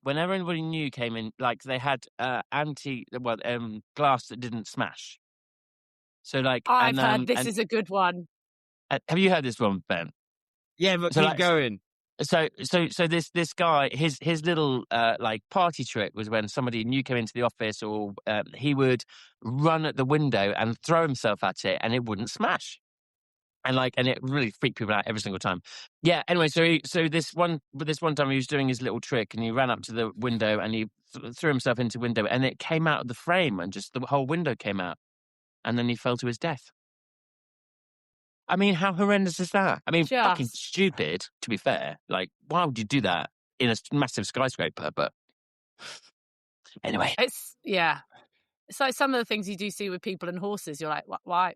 whenever anybody new came in, like they had glass that didn't smash. So like, I've heard this is a good one. Have you heard this one, Ben? Yeah, but so keep like, going. So this guy, his little like party trick was when somebody new came into the office, or he would run at the window and throw himself at it, and it wouldn't smash. And it really freaked people out every single time. Yeah. Anyway, so this one time he was doing his little trick, and he ran up to the window and he threw himself into the window, and it came out of the frame, and just the whole window came out, and then he fell to his death. I mean, how horrendous is that? I mean, fucking stupid, to be fair. Like, why would you do that in a massive skyscraper? But anyway. It's like some of the things you do see with people and horses. You're like, why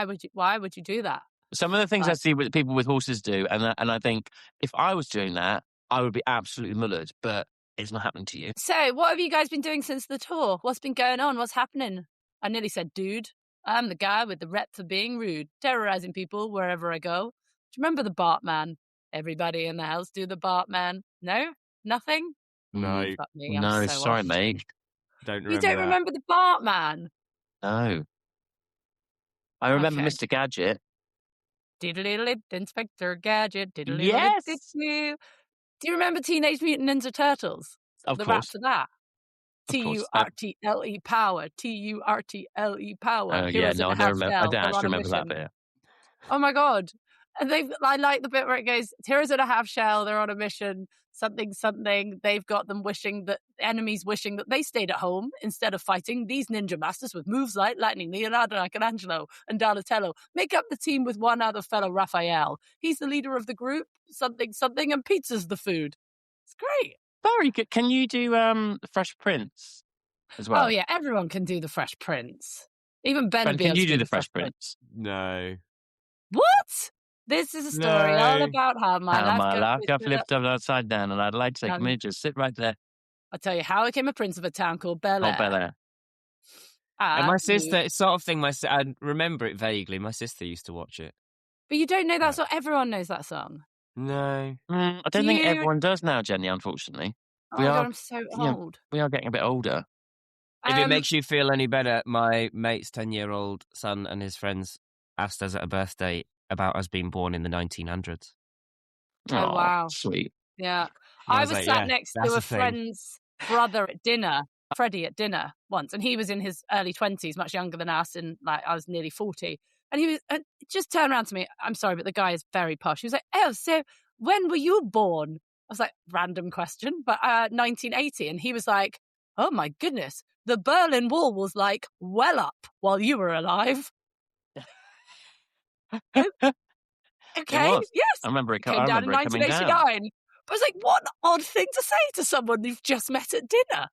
would you do that? Some of the things I see with people with horses do, and I think if I was doing that, I would be absolutely mullered, but it's not happening to you. So, what have you guys been doing since the tour? What's been going on? What's happening? I nearly said, dude. I'm the guy with the rep for being rude, terrorizing people wherever I go. Do you remember the Bartman? Everybody in the house do the Bartman. No? Nothing? No. Fuck me, no, I'm so sorry, off. mate. You don't remember the Bartman? No. I remember Mr. Gadget. Diddly-diddly, Inspector Gadget. Yes! Do you remember Teenage Mutant Ninja Turtles? Of course. The rap for that. Turtle power. Turtle power. Oh, yeah, no, I don't remember. I don't actually remember that bit. Oh my God. And I like the bit where it goes, heroes in a half shell, they're on a mission, something. They've got them wishing that enemies wishing that they stayed at home instead of fighting. These ninja masters with moves like lightning, Leonardo, Michelangelo, and Donatello make up the team with one other fellow, Raphael. He's the leader of the group, something, and pizza's the food. It's great. Very good. Can you do the Fresh Prince as well? Oh yeah, everyone can do the Fresh Prince. Even Ben. Can you do the Fresh Prince? No. What? This is a story all about how my life got flipped up upside down, and I'd like to take a minute, just sit right there. I'll tell you how I became a prince of a town called Bel Air. Oh, Bel Air. And my sister, sort of thing. I remember it vaguely. My sister used to watch it. But you don't know that song. Everyone knows that song. No, I don't think everyone does now, Jenny. Unfortunately, oh my God, I'm so old. We are getting a bit older. If it makes you feel any better, my mate's 10-year-old son and his friends asked us at a birthday about us being born in the 1900s. Oh, wow. Sweet. Yeah. I was sat next to a friend's brother at dinner, Freddie, at dinner once, and he was in his early 20s, much younger than us, and I was nearly 40. And he was just turned around to me. I'm sorry, but the guy is very posh. He was like, "Oh, so when were you born?" I was like, random question, but 1980. And he was like, "Oh my goodness, the Berlin Wall was like well up while you were alive." Okay, yes. I remember it came down in 1989. But I was like, what an odd thing to say to someone you've just met at dinner.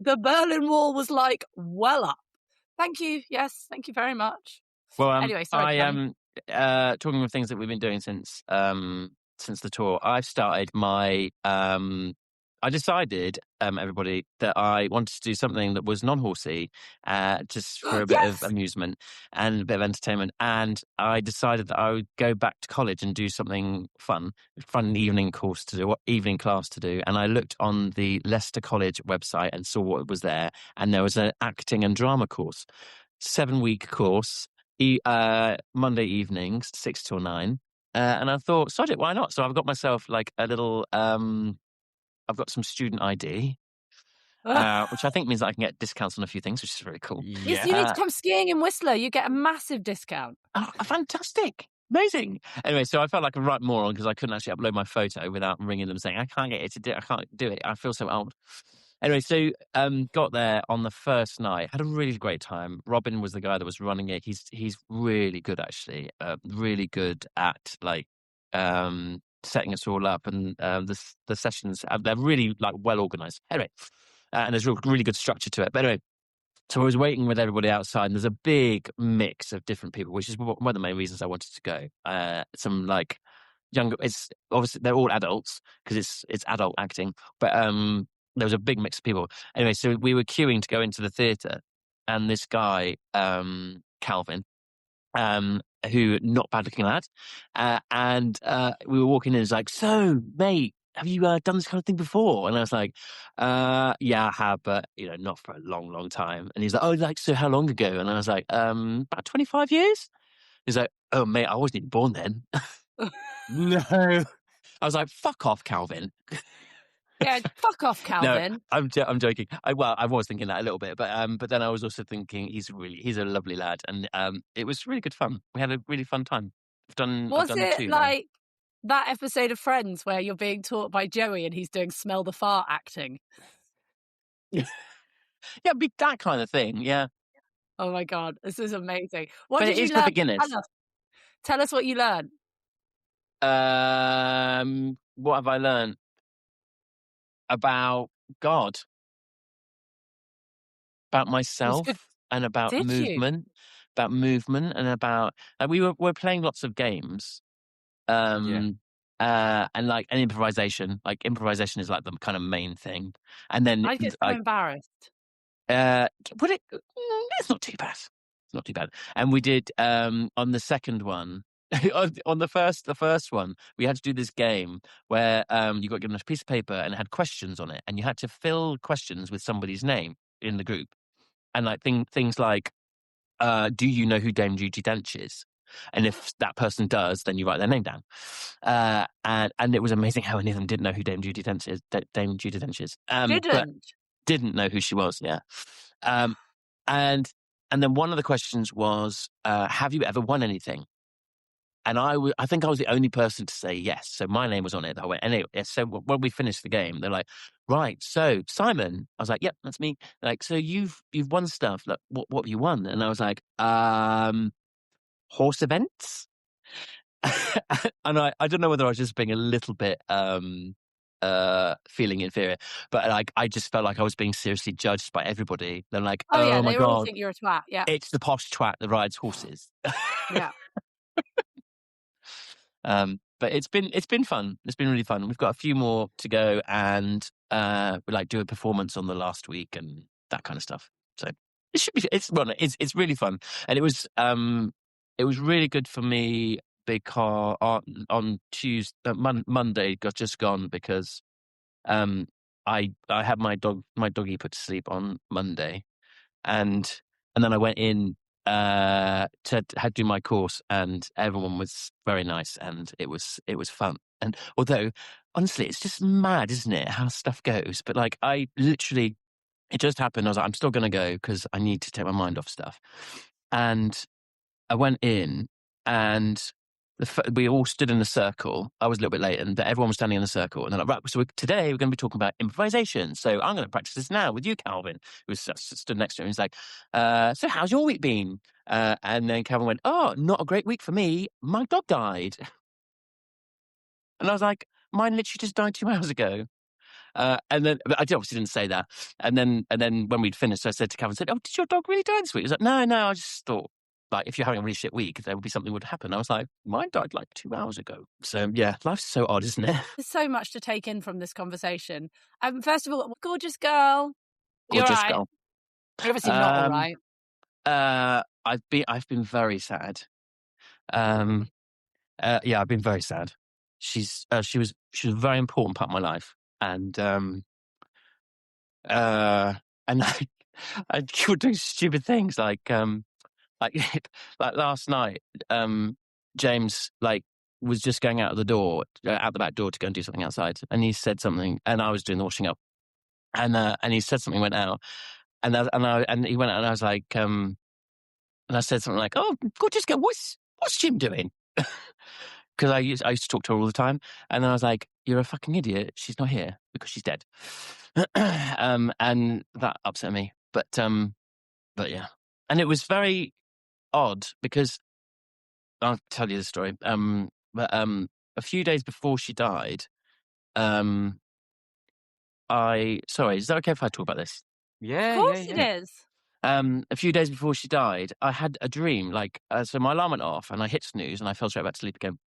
The Berlin Wall was like well up. Thank you. Yes, thank you very much. Well, anyway, sorry, I am talking of things that we've been doing since the tour. I've started my I decided, everybody, that I wanted to do something that was non-horsey, just for a bit of Yes. amusement and a bit of entertainment. And I decided that I would go back to college and do something fun evening course to do, evening class to do. And I looked on the Leicester College website and saw what was there, and there was an acting and drama course, 7-week course, Monday evenings, 6 till 9. And I thought, sod it, why not? So I've got myself like a little. I've got some student ID, which I think means that I can get discounts on a few things, which is very cool. Yes, you need to come skiing in Whistler. You get a massive discount. Oh, fantastic. Amazing. Anyway, so I felt like a right moron because I couldn't actually upload my photo without ringing them saying, I can't get it to do it. I can't do it. I feel so old. Anyway, so got there on the first night, had a really great time. Robin was the guy that was running it. He's really good, actually. Really good at like setting us all up, and the sessions, they're really like well organized. Anyway, and there's really good structure to it. But anyway, so I was waiting with everybody outside, and there's a big mix of different people, which is one of the main reasons I wanted to go. Some like younger, it's obviously they're all adults because it's adult acting, but there was a big mix of people. Anyway, so we were queuing to go into the theatre, and this guy, Calvin, who not bad looking lad, and we were walking in. He's like, "So, mate, have you done this kind of thing before?" And I was like, "Yeah, I have, but not for a long, long time." And he's like, "Oh, like so, how long ago?" And I was like, "About 25 years." He's like, "Oh, mate, I wasn't even born then." No, I was like, "Fuck off, Calvin." Yeah, fuck off, Calvin. No, I'm joking. I was thinking that a little bit, but then I was also thinking he's a lovely lad, and it was really good fun. We had a really fun time. I've done Was 2 it now. like that episode of Friends where you're being taught by Joey and he's doing smell the fart acting? Yeah, be that kind of thing. Yeah, Oh my God, this is amazing. What but did it you is for learn? beginners. Tell us what you learned. What have I learned about God, about It was good. myself, and about Did you? movement, and about we're playing lots of games. And like an improvisation. Like improvisation is like the kind of main thing, and then I get so like embarrassed. would it? It's not too bad. It's not too bad. And we did on the second one. On the first one, we had to do this game where you got given a piece of paper and it had questions on it, and you had to fill questions with somebody's name in the group, and like things like, do you know who Dame Judi Dench is? And if that person does, then you write their name down. And it was amazing how any of them didn't know who Dame Judi Dench is. But didn't know who she was. Yeah. And then one of the questions was, have you ever won anything? And I think I was the only person to say yes. So my name was on it. I went, anyway, so when we finished the game, they're like, right, so Simon. I was like, yep, that's me. They're like, so you've won stuff. Like, what have you won? And I was like, horse events. And I don't know whether I was just being a little bit feeling inferior, but like I just felt like I was being seriously judged by everybody. They're like, Oh yeah, my they all God, think you're a twat. Yeah, it's the posh twat that rides horses. yeah. But it's been fun. It's been really fun. We've got a few more to go, and we like do a performance on the last week and that kind of stuff. So it should be. It's really fun, and it was really good for me because on Tuesday, Monday got just gone because I had my doggy put to sleep on Monday, and then I went in to do my course, and everyone was very nice, and it was fun. And although honestly it's just mad, isn't it, how stuff goes, but like I literally, it just happened. I was like, I'm still gonna go because I need to take my mind off stuff. And I went in, and we all stood in a circle. I was a little bit late, but everyone was standing in a circle. And they're like, right, so today we're going to be talking about improvisation. So I'm going to practice this now with you, Calvin, who stood next to him. He's like, so how's your week been? And then Calvin went, oh, not a great week for me. My dog died. And I was like, mine literally just died 2 hours ago. And then but I obviously didn't say that. And then when we'd finished, I said to Calvin, oh, did your dog really die this week? He was like, no, I just thought like, if you're having a really shit week, there would be something would happen. I was like, mine died like 2 hours ago. So yeah, life's so odd, isn't it? There's so much to take in from this conversation. First of all, gorgeous girl. You're Gorgeous right. girl. Obviously not all right. I've been very sad. Yeah, I've been very sad. She was a very important part of my life, and I would do stupid things like like like last night, James like was just going out of the door, out the back door to go and do something outside, and he said something, and I was doing the washing up, and he said something, went out, and he went out, and I was like, and I said something like, "Oh, gorgeous girl, what's Jim doing?" Because I used to talk to her all the time, and then I was like, "You're a fucking idiot. She's not here because she's dead," and that upset me. But yeah, and it was very odd because I'll tell you the story. But a few days before she died, sorry, is that okay if I talk about this? Yeah, Of course yeah. it is. A few days before she died, I had a dream. Like, so my alarm went off, and I hit snooze, and I fell straight back to sleep again.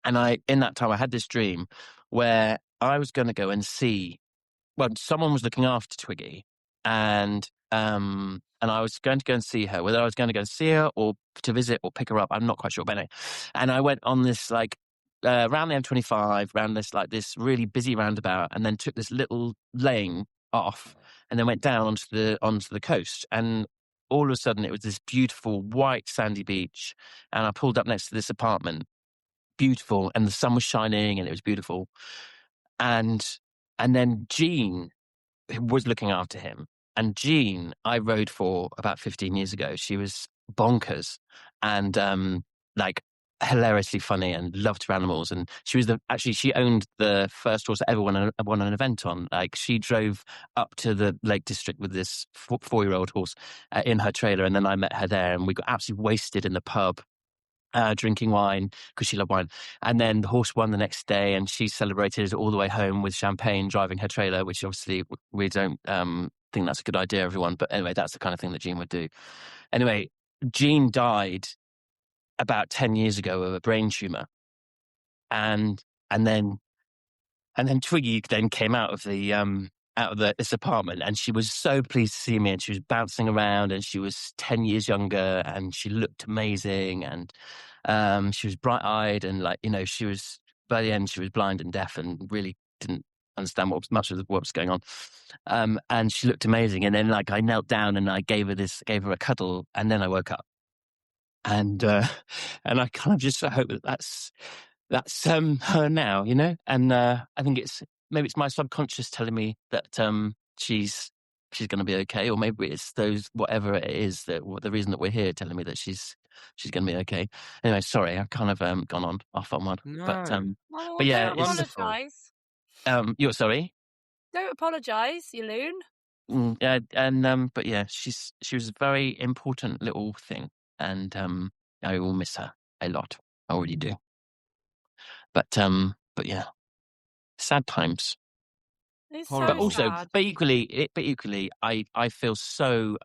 And in that time, I had this dream where I was going to go and see. Well, someone was looking after Twiggy, and I was going to go and see her. Whether I was going to go and see her or to visit or pick her up, I'm not quite sure. But anyway, and I went on this like round the M25, round this really busy roundabout, and then took this little lane off, and then went down onto the coast. And all of a sudden, it was this beautiful white sandy beach, and I pulled up next to this apartment. Beautiful, and the sun was shining, and it was beautiful. And then Jean was looking after him. And Jean, I rode for about 15 years ago. She was bonkers and like hilariously funny and loved her animals. And she owned the first horse that ever won an event on. Like, she drove up to the Lake District with this 4-year-old horse in her trailer, and then I met her there, and we got absolutely wasted in the pub. Drinking wine because she loved wine, and then the horse won the next day, and she celebrated all the way home with champagne, driving her trailer, which obviously we don't think that's a good idea, everyone. But anyway, that's the kind of thing that Jean would do. Anyway, Jean died about 10 years ago of a brain tumor, and then Twiggy then came out of this apartment, and she was so pleased to see me, and she was bouncing around, and she was 10 years younger, and she looked amazing, and she was bright-eyed, and she was, by the end, she was blind and deaf and really didn't understand much of what was going on. And she looked amazing, and then I knelt down and I gave her a cuddle, and then I woke up, and I kind of just hope that's her now, and I think maybe it's my subconscious telling me that she's going to be okay, or maybe it's whatever it is, the reason that we're here telling me that she's going to be okay. Anyway, sorry, I've kind of gone on off on one. No. But yeah, don't apologise. You're sorry. Don't apologise, you loon. Yeah, and but yeah, she was a very important little thing, and I will miss her a lot. I already do. But yeah, sad times. It's Horrible. so But also, sad. but equally, I feel so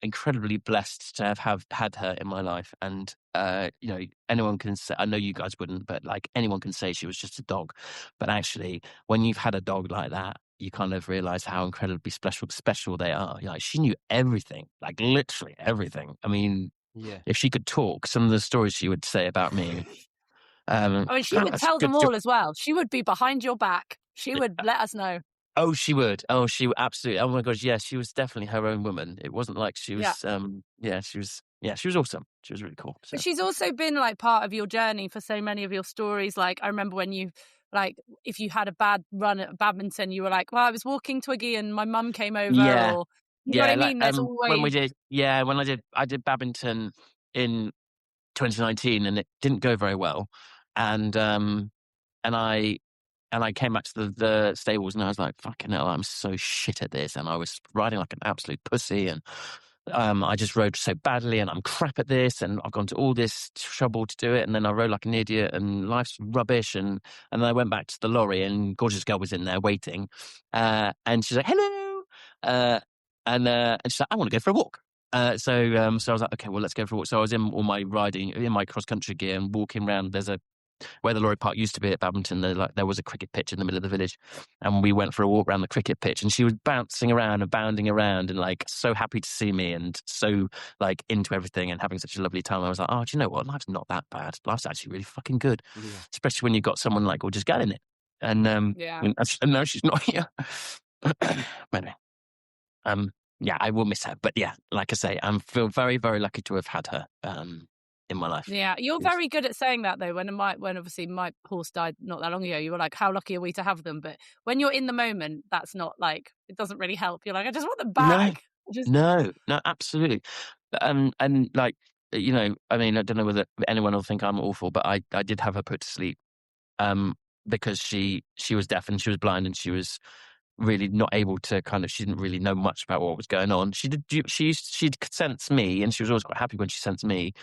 incredibly blessed to have had her in my life. And anyone can say, I know you guys wouldn't, but anyone can say she was just a dog. But actually, when you've had a dog like that, you kind of realize how incredibly special they are. She knew everything, literally everything. I mean, Yeah. if she could talk, some of the stories she would say about me. She would tell them all as well. She would be behind your back. She would let us know. Oh, she would. Oh, she would absolutely. Oh my gosh, yeah, she was definitely her own woman. It wasn't like she was. She was. Yeah, she was awesome. She was really cool. So. But she's also been part of your journey for so many of your stories. I remember when you if you had a bad run at badminton, you were like, "Well, I was walking Twiggy and my mum came over." Yeah, or, you know what I mean? There's always when I did badminton in 2019, and it didn't go very well, and I came back to the stables, and I was like, fucking hell, I'm so shit at this. And I was riding like an absolute pussy, and I just rode so badly, and I'm crap at this, and I've gone to all this trouble to do it, and then I rode like an idiot, and life's rubbish. And then I went back to the lorry, and gorgeous girl was in there waiting, and she's like, hello, and she's like, I want to go for a walk. So I was like, okay, well, let's go for a walk. So I was in all my cross country gear and walking around. There's where the lorry park used to be at Badminton. There was a cricket pitch in the middle of the village, and we went for a walk around the cricket pitch. And she was bouncing around and bounding around, and like so happy to see me, and so like into everything, and having such a lovely time. I was like, oh, do you know what? Life's not that bad. Life's actually really fucking good, especially when you've got someone like, well, just get in it. And Yeah. and no, she's not here. Anyway, yeah, I will miss her. But yeah, like I say, I feel very, very lucky to have had her in my life. Yeah, you're Yes. very good at saying that though. When obviously my horse died not that long ago, you were like, "How lucky are we to have them?" But when you're in the moment, that's not like it doesn't really help. You're like, "I just want them back." No, absolutely. And like, you know, I mean, I don't know whether anyone will think I'm awful, but I did have her put to sleep because she was deaf and she was blind and she was really not able to she didn't really know much about what was going on. She'd sense me, and she was always quite happy when she sensed me,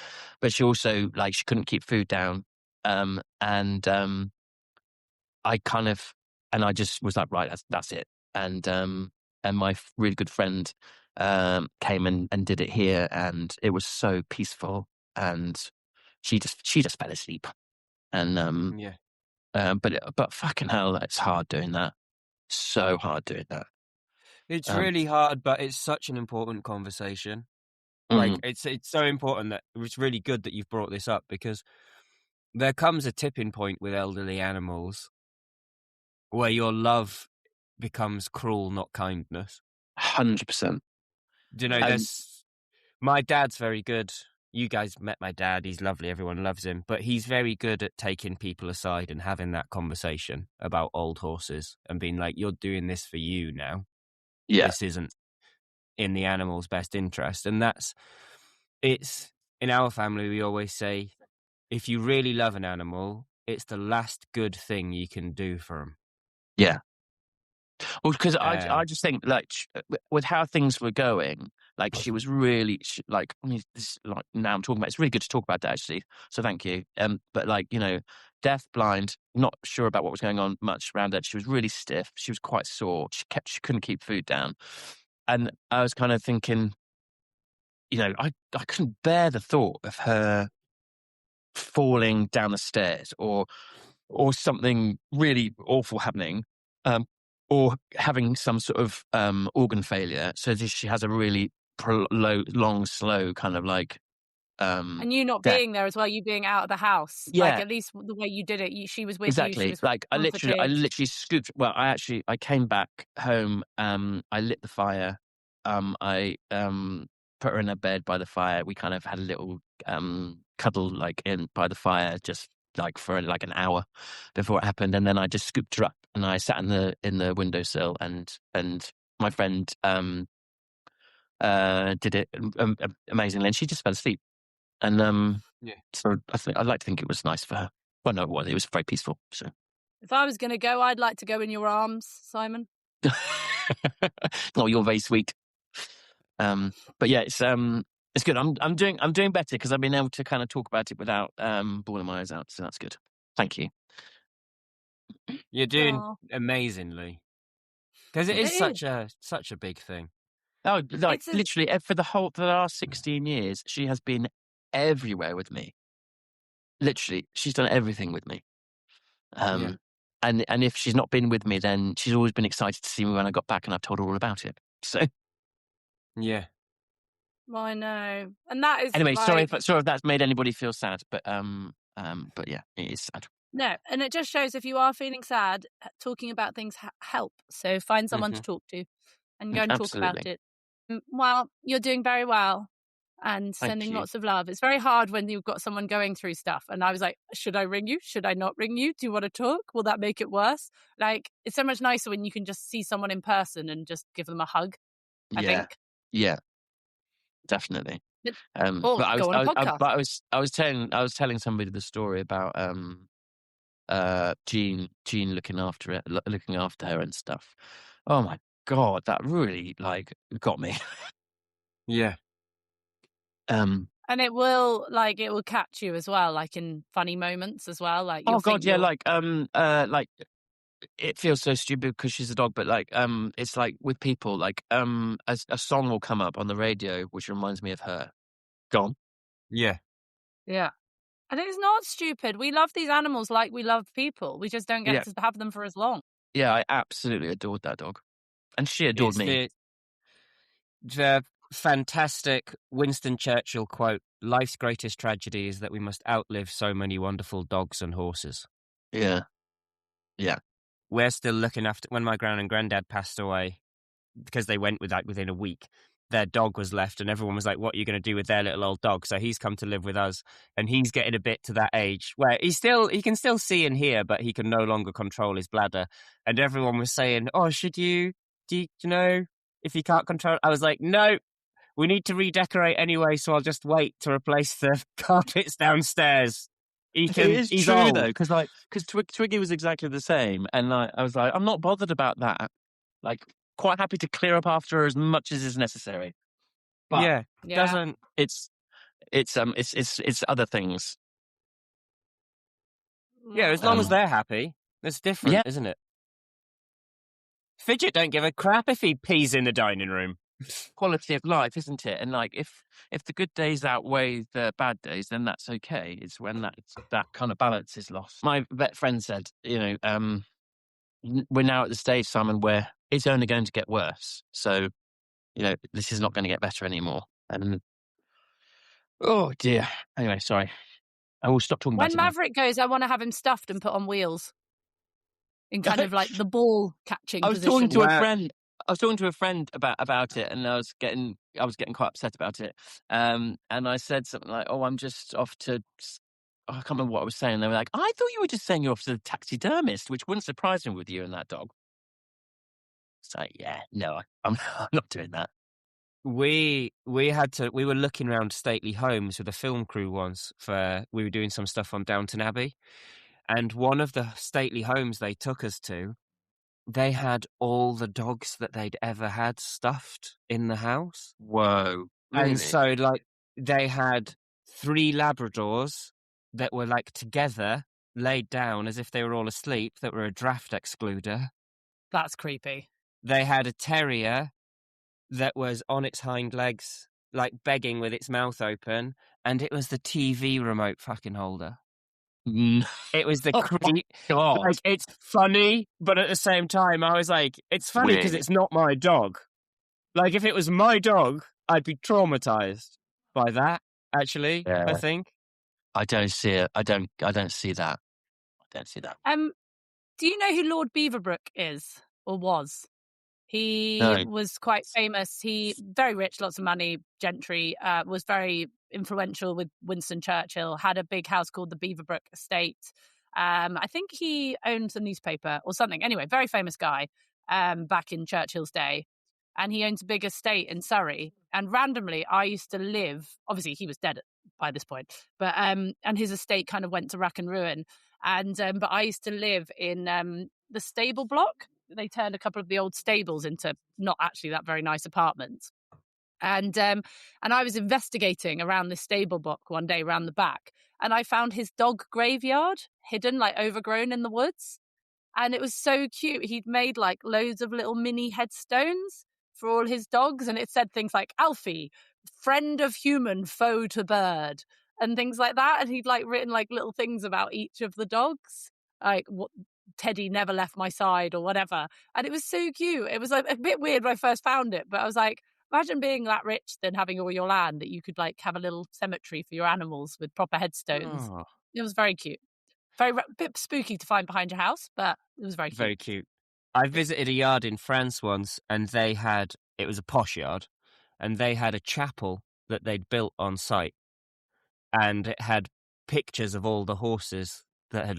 but she also like she couldn't keep food down. And I and I just was like, right, that's it. And my really good friend came and did it here, and it was so peaceful, and she just fell asleep. And but fucking hell, it's hard doing that. So hard doing that. It's really hard, but it's such an important conversation. Like it's so important that it's really good that you've brought this up, because there comes a tipping point with elderly animals where your love becomes cruel, not kindness. 100%. Do you know, my dad's very good. You guys met my dad. He's lovely. Everyone loves him. But he's very good at taking people aside and having that conversation about old horses and being like, you're doing this for you now. Yeah. This isn't in the animal's best interest. And it's in our family, we always say, if you really love an animal, it's the last good thing you can do for them. Yeah. Well, because I just think, like, with how things were going, like, she was really, like, I mean, this, like, now I'm talking about, it's really good to talk about that, actually, so thank you. But, like, you know, deaf, blind, not sure about what was going on much around her. She was really stiff. She was quite sore. She couldn't keep food down. And I was kind of thinking, you know, I couldn't bear the thought of her falling down the stairs or something really awful happening, or having some sort of organ failure, so that she has a really long, slow kind of like and you not death. being there as well, you being out of the house. Yeah. Like, at least the way you did it, she was with Exactly. you. She was Like I comforted. literally scooped. Well, I came back home. I lit the fire. I put her in her bed by the fire. We kind of had a little cuddle like in by the fire, just like for like an hour before it happened, and then I just scooped her up and I sat in the windowsill, and my friend did it amazingly, and she just fell asleep. And so I'd like to think it was nice for her. Well, no, it was very peaceful. So If I was going to go, I'd like to go in your arms, Simon. oh, you're very sweet. But yeah, it's good. I'm doing better because I've been able to kind of talk about it without bawling my eyes out. So that's good. Thank you. You're doing amazingly, because it is such a big thing. Oh, like literally for the last 16 years, she has been everywhere with me. Literally, she's done everything with me. And if she's not been with me, then she's always been excited to see me when I got back, and I've told her all about it. So yeah. Well, I know, and that is anyway. like, Sorry if that's made anybody feel sad, but yeah, it is sad. No, and it just shows if you are feeling sad, talking about things help. So find someone to talk to, and go and talk about it. Well, you're doing very well, and sending lots of love. It's very hard when you've got someone going through stuff. And I was like, should I ring you? Should I not ring you? Do you want to talk? Will that make it worse? Like, it's so much nicer when you can just see someone in person and just give them a hug. I think. Yeah, definitely. Or but go on a podcast. I was telling somebody the story about Jean looking after her and stuff. Oh my God, that really like got me. Yeah. And it will catch you as well, like in funny moments as well. Like, oh God, yeah, like it feels so stupid because she's a dog, but like it's like with people, like a song will come up on the radio which reminds me of her. Gone. Yeah. Yeah. And it's not stupid. We love these animals like we love people. We just don't get to have them for as long. Yeah, I absolutely adored that dog. And she adored It's me. the fantastic Winston Churchill quote, "Life's greatest tragedy is that we must outlive so many wonderful dogs and horses." Yeah. Yeah. We're still looking after, when my gran and granddad passed away, because they went within a week, their dog was left and everyone was like, what are you going to do with their little old dog? So he's come to live with us, and he's getting a bit to that age where he can still see and hear, but he can no longer control his bladder. And everyone was saying, oh, do you know, if he can't control, I was like, no, we need to redecorate anyway, so I'll just wait to replace the carpets downstairs. It is he's true old. though, because Twiggy was exactly the same, and I was like, I'm not bothered about that. Like, quite happy to clear up after her as much as is necessary. But doesn't it's other things. Yeah, as long as they're happy, it's different, isn't it? Fidget don't give a crap if he pees in the dining room. Quality of life, isn't it? And like, if the good days outweigh the bad days, then that's okay. It's when that kind of balance is lost. My vet friend said, we're now at the stage, Simon, where it's only going to get worse. So, this is not going to get better anymore. And oh dear. Anyway, sorry. I will stop talking about it. When Maverick goes, I want to have him stuffed and put on wheels in kind of like the ball catching position. Talking to I was talking to a friend about it, and I was getting quite upset about it. And I said something like, "Oh, I'm just off to." I can't remember what I was saying. They were like, "I thought you were just saying you're off to the taxidermist," which wouldn't surprise me with you and that dog. So yeah, no, I'm not doing that. We were looking around stately homes with a film crew once we were doing some stuff on Downton Abbey, and one of the stately homes they took us to, they had all the dogs that they'd ever had stuffed in the house. Whoa. Really? And so, like, they had 3 Labradors that were, like, together, laid down as if they were all asleep, that were a draft excluder. That's creepy. They had a terrier that was on its hind legs, like, begging with its mouth open, and it was the TV remote fucking holder. It was the God. Like, it's funny, but at the same time, I was like, it's funny because it's not my dog. Like, if it was my dog, I'd be traumatized by that. Actually, I think I don't see it. I don't see that. I don't see that. Do you know who Lord Beaverbrook is or was? He was quite famous. He very rich, lots of money, gentry. Was very influential with Winston Churchill. Had a big house called the Beaverbrook Estate. I think he owned the newspaper or something. Anyway, very famous guy back in Churchill's day. And he owns a big estate in Surrey. And randomly, I used to live. Obviously, he was dead by this point, but and his estate kind of went to rack and ruin. And but I used to live in the stable block. They turned a couple of the old stables into not actually that very nice apartments. And I was investigating around this stable block one day around the back, and I found his dog graveyard hidden, like overgrown in the woods. And it was so cute. He'd made like loads of little mini headstones for all his dogs, and it said things like Alfie, friend of human, foe to bird, and things like that. And he'd like written like little things about each of the dogs, like what Teddy never left my side or whatever. And it was so cute. It was like a bit weird when I first found it, but I was like, imagine being that rich then having all your land that you could like have a little cemetery for your animals with proper headstones. Oh. It was very cute. Very bit spooky to find behind your house, but it was very cute. Very cute. I visited a yard in France once, and it was a posh yard, and they had a chapel that they'd built on site, and it had pictures of all the horses that had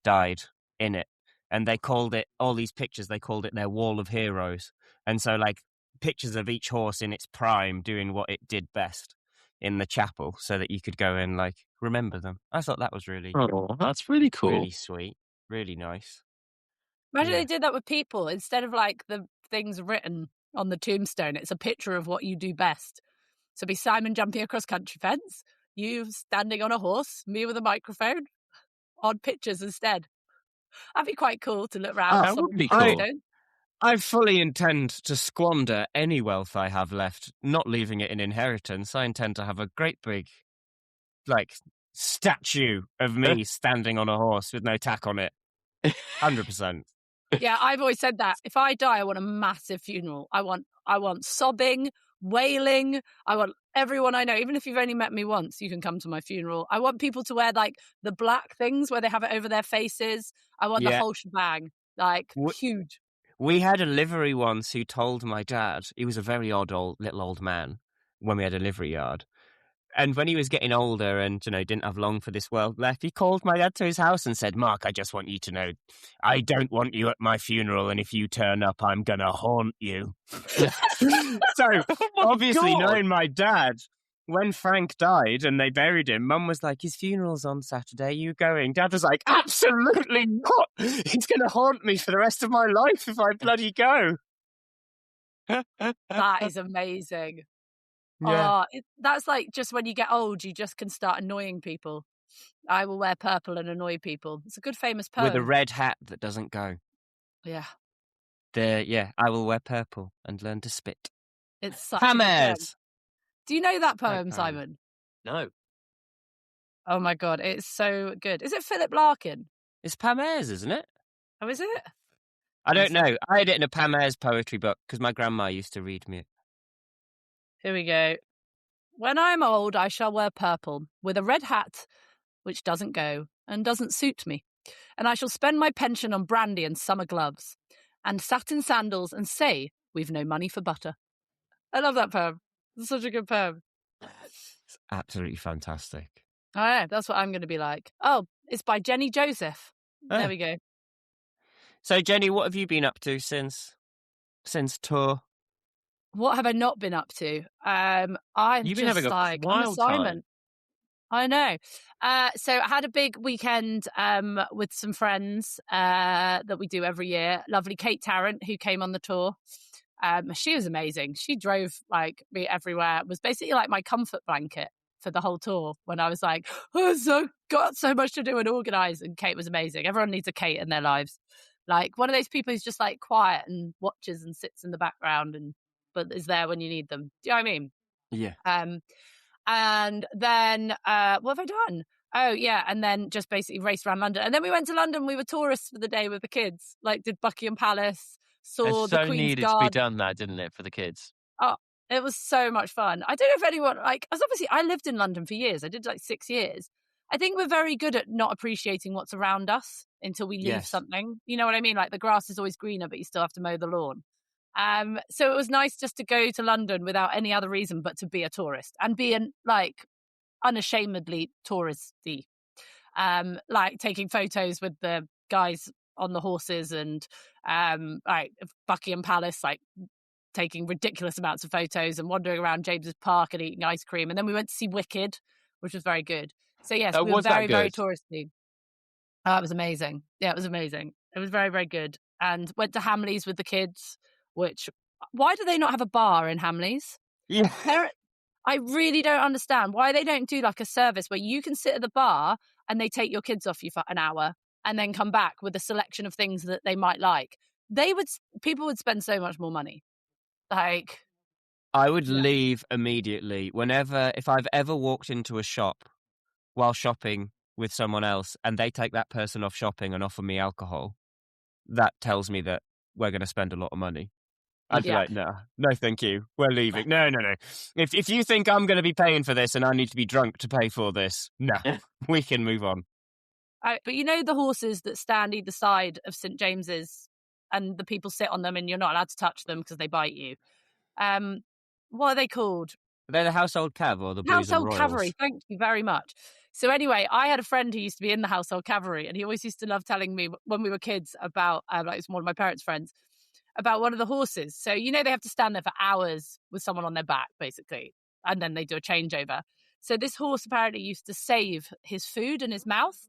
died in it, and they called it, all these pictures, they called it their wall of heroes. And so, like, pictures of each horse in its prime doing what it did best in the chapel, so that you could go and like remember them. I thought that was really, that's really cool, really sweet, really nice. Imagine they did that with people instead of like the things written on the tombstone. It's a picture of what you do best. So be Simon jumping across country fence, you standing on a horse, me with a microphone. Odd pictures instead. That'd be quite cool to look around. That would be cool. I fully intend to squander any wealth I have left, not leaving it in inheritance. I intend to have a great big, statue of me standing on a horse with no tack on it. 100%. Yeah, I've always said that. If I die, I want a massive funeral. I want sobbing, wailing. I want everyone I know, even if you've only met me once, you can come to my funeral. I want people to wear like the black things where they have it over their faces. I want the whole shebang, huge. We had a livery once who told my dad, he was a very little old man when we had a livery yard. And when he was getting older and, didn't have long for this world left, he called my dad to his house and said, Mark, I just want you to know, I don't want you at my funeral, and if you turn up, I'm going to haunt you. So, obviously, knowing my dad, when Frank died and they buried him, Mum was like, his funeral's on Saturday, you going? Dad was like, absolutely not. He's going to haunt me for the rest of my life if I bloody go. That is amazing. Yeah. That's like just when you get old, you just can start annoying people. I will wear purple and annoy people. It's a good famous poem. With a red hat that doesn't go. Yeah. I will wear purple and learn to spit. It's such a good poem. Do you know that poem, Simon? No. Oh my God, it's so good. Is it Philip Larkin? It's Pam Ayres, isn't it? Oh, is it? I don't know. I had it in a Pam Ayres poetry book because my grandma used to read me it. Here we go. When I am old, I shall wear purple with a red hat, which doesn't go and doesn't suit me. And I shall spend my pension on brandy and summer gloves and satin sandals and say, we've no money for butter. I love that poem. It's such a good poem. It's absolutely fantastic. Oh, yeah, that's what I'm going to be like. Oh, it's by Jenny Joseph. There we go. So, Jenny, what have you been up to since tour? What have I not been up to? You've been having a wild time. I know. So I had a big weekend with some friends that we do every year. Lovely Kate Tarrant, who came on the tour. She was amazing. She drove me everywhere. It was basically like my comfort blanket for the whole tour when I was like, got so much to do and organise. And Kate was amazing. Everyone needs a Kate in their lives. Like one of those people who's just like quiet and watches and sits in the background but is there when you need them. Do you know what I mean? Yeah. And then what have I done? Oh, yeah. And then just basically raced around London. And then we went to London. We were tourists for the day with the kids. Did Buckingham Palace, saw the Queen's Guard. So needed to be done that, didn't it, for the kids? Oh, it was so much fun. I don't know if anyone, obviously I lived in London for years. I did 6 years. I think we're very good at not appreciating what's around us until we leave something. You know what I mean? Like the grass is always greener, but you still have to mow the lawn. So it was nice just to go to London without any other reason but to be a tourist and be unashamedly touristy. Taking photos with the guys on the horses and Buckingham Palace, taking ridiculous amounts of photos and wandering around James's Park and eating ice cream. And then we went to see Wicked, which was very good. So yes, we were very, very touristy. Oh, it was amazing. Yeah, it was amazing. It was very, very good. And went to Hamleys with the kids. Why do they not have a bar in Hamleys? Yeah. I really don't understand why they don't do a service where you can sit at the bar and they take your kids off you for an hour and then come back with a selection of things that they might like. People would spend so much more money. I would leave immediately if I've ever walked into a shop while shopping with someone else and they take that person off shopping and offer me alcohol. That tells me that we're going to spend a lot of money. I'd be like, no, thank you. We're leaving. No. If you think I'm going to be paying for this and I need to be drunk to pay for this, no, we can move on. But you know the horses that stand either side of St. James's and the people sit on them and you're not allowed to touch them because they bite you. What are they called? They're the household cav or the Blues and Royals. Household cavalry. Thank you very much. So anyway, I had a friend who used to be in the household cavalry and he always used to love telling me when we were kids about, it's one of my parents' friends, about one of the horses. So, they have to stand there for hours with someone on their back, basically, and then they do a changeover. So this horse apparently used to save his food in his mouth.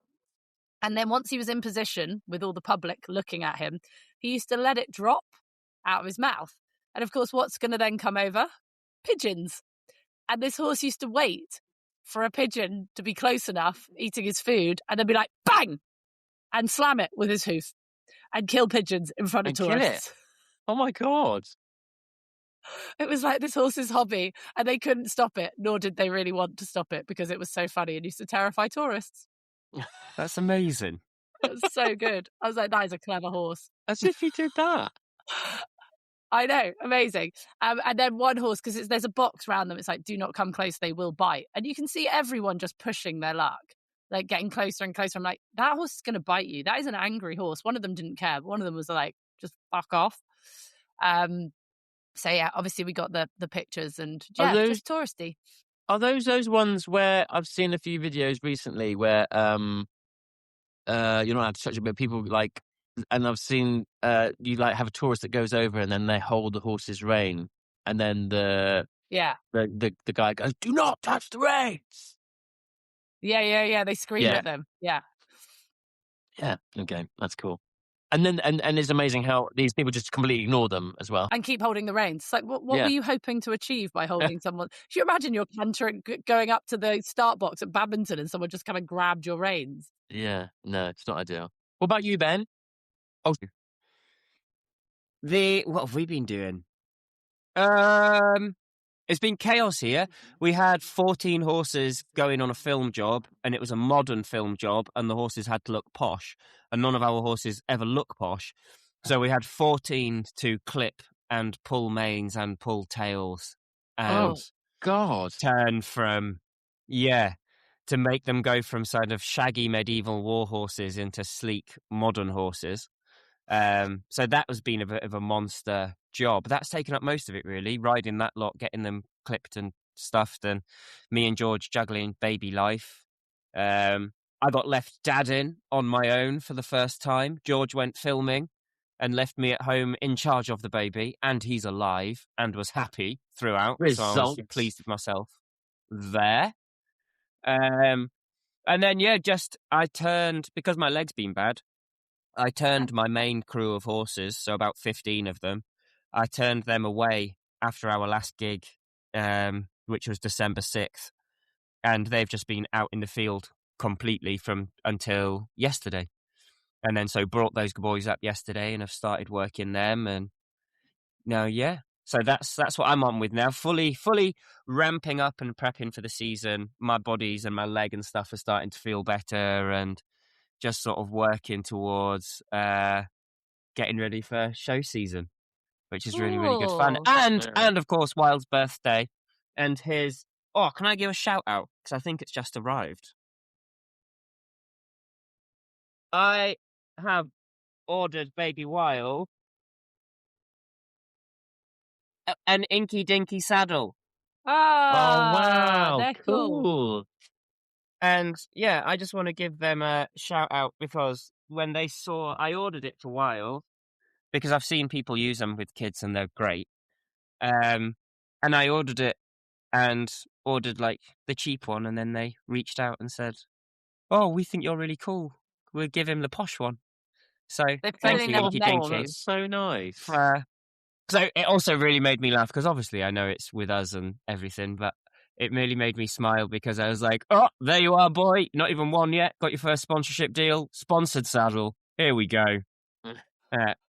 And then once he was in position with all the public looking at him, he used to let it drop out of his mouth. And of course, what's going to then come over? Pigeons. And this horse used to wait for a pigeon to be close enough, eating his food, and then be like, bang! and slam it with his hoof and kill pigeons in front of And kill it? tourists. Oh my God. It was like this horse's hobby, and they couldn't stop it, nor did they really want to stop it because it was so funny and used to terrify tourists. That's amazing. It was so good. I was like, that is a clever horse. As if he did that. I know, amazing. And then one horse, because there's a box around them, it's like, do not come close, they will bite. And you can see everyone just pushing their luck, like getting closer and closer. I'm like, that horse is going to bite you. That is an angry horse. One of them didn't care, but one of them was like, just fuck off. So yeah, obviously we got the pictures and just touristy. Are those ones where I've seen a few videos recently where you're not allowed to touch it, but people like, and I've seen you like have a tourist that goes over and then they hold the horse's rein, and then the guy goes, "Do not touch the reins." Yeah. They scream at them. Yeah. Okay, that's cool. And then and it's amazing how these people just completely ignore them as well and keep holding the reins. It's like, what were you hoping to achieve by holding someone? Should you imagine you're cantering, going up to the start box at Badminton and someone just come and grabbed your reins? Yeah, no, it's not ideal. What about you, Ben? Oh, what have we been doing? It's been chaos here. We had 14 horses going on a film job, and it was a modern film job, and the horses had to look posh, and none of our horses ever look posh. So we had 14 to clip and pull manes and pull tails. And God. turn from, to make them go from sort of shaggy medieval war horses into sleek modern horses. So that has been a bit of a monster job. That's taken up most of it, really, riding that lot, getting them clipped and stuffed, and me and George juggling baby life. I got left dadding on my own for the first time. George went filming and left me at home in charge of the baby, and he's alive and was happy throughout. Results. So I was pleased with myself there. And then, I turned, because my leg's been bad, I turned my main crew of horses, so about 15 of them, I turned them away after our last gig, which was December 6th. And they've just been out in the field completely until yesterday. And then so brought those boys up yesterday and have started working them. And now, so that's what I'm on with now. Fully ramping up and prepping for the season. My bodies and my leg and stuff are starting to feel better, and just sort of working towards getting ready for show season, which is really, really good fun. And of course, Wild's birthday and his... Oh, can I give a shout out? Because I think it's just arrived. I have ordered Baby Wild an Inky Dinky saddle. Oh, wow. They're cool. And I just want to give them a shout out, because when they saw, I ordered it for Wild because I've seen people use them with kids and they're great. And I ordered it and ordered like the cheap one, and then they reached out and said, "Oh, we think you're really cool. We'll give him the posh one." So thank you, Inky Dinky. That's so nice. So it also really made me laugh, because obviously I know it's with us and everything, but it really made me smile, because I was like, "Oh, there you are, boy. Not even one yet. Got your first sponsorship deal. Sponsored saddle. Here we go."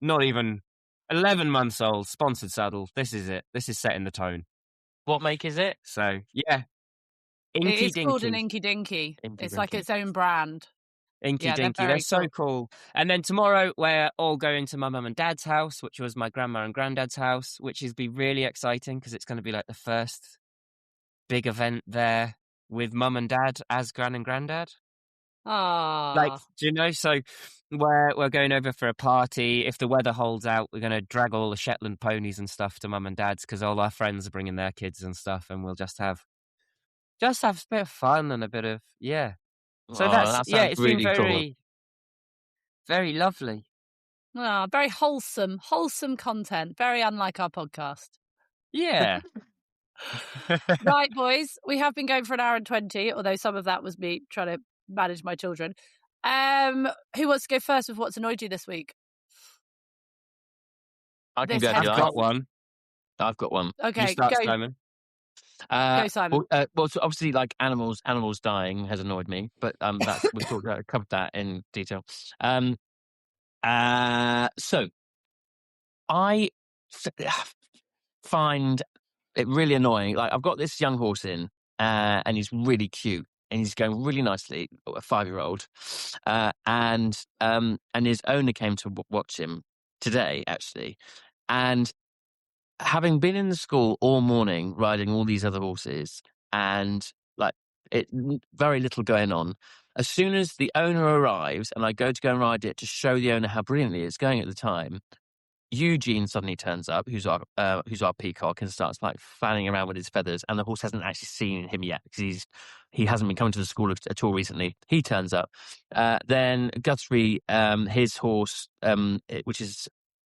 Not even 11 months old. Sponsored saddle. This is it. This is setting the tone. What make is it? So, Inky It's Dinky. called an Inky Dinky. It's like its own brand. Inky Dinky. They're so cool. And then tomorrow, we're all going to my mum and dad's house, which was my grandma and granddad's house, which is be really exciting, because it's going to be like the first big event there with mum and dad as gran and granddad. Like, do you know? So we're going over for a party. If the weather holds out, we're going to drag all the Shetland ponies and stuff to mum and dad's, because all our friends are bringing their kids and stuff, and we'll just have a bit of fun and a bit of So that's it's really been very, cool. Very lovely. Very wholesome content. Very unlike our podcast. Yeah. Right, boys, we have been going for an hour and 20, although some of that was me trying to manage my children. Who wants to go first with what's annoyed you this week? I can go. I've got one. I've got one. Okay, you start, go. Simon. Go, Simon. Well, so obviously, like animals dying has annoyed me, but we've covered that in detail. So I find it really annoying. Like, I've got this young horse in, and he's really cute, and he's going really nicely. A 5-year-old, and his owner came to watch him today, actually, and having been in the school all morning riding all these other horses, and like very little going on. As soon as the owner arrives, and I go and ride it to show the owner how brilliantly it's going at the time, Eugene suddenly turns up, who's our peacock, and starts like fanning around with his feathers, and the horse hasn't actually seen him yet because he hasn't been coming to the school at all recently. He turns up. Then Guthrie, his horse, which is,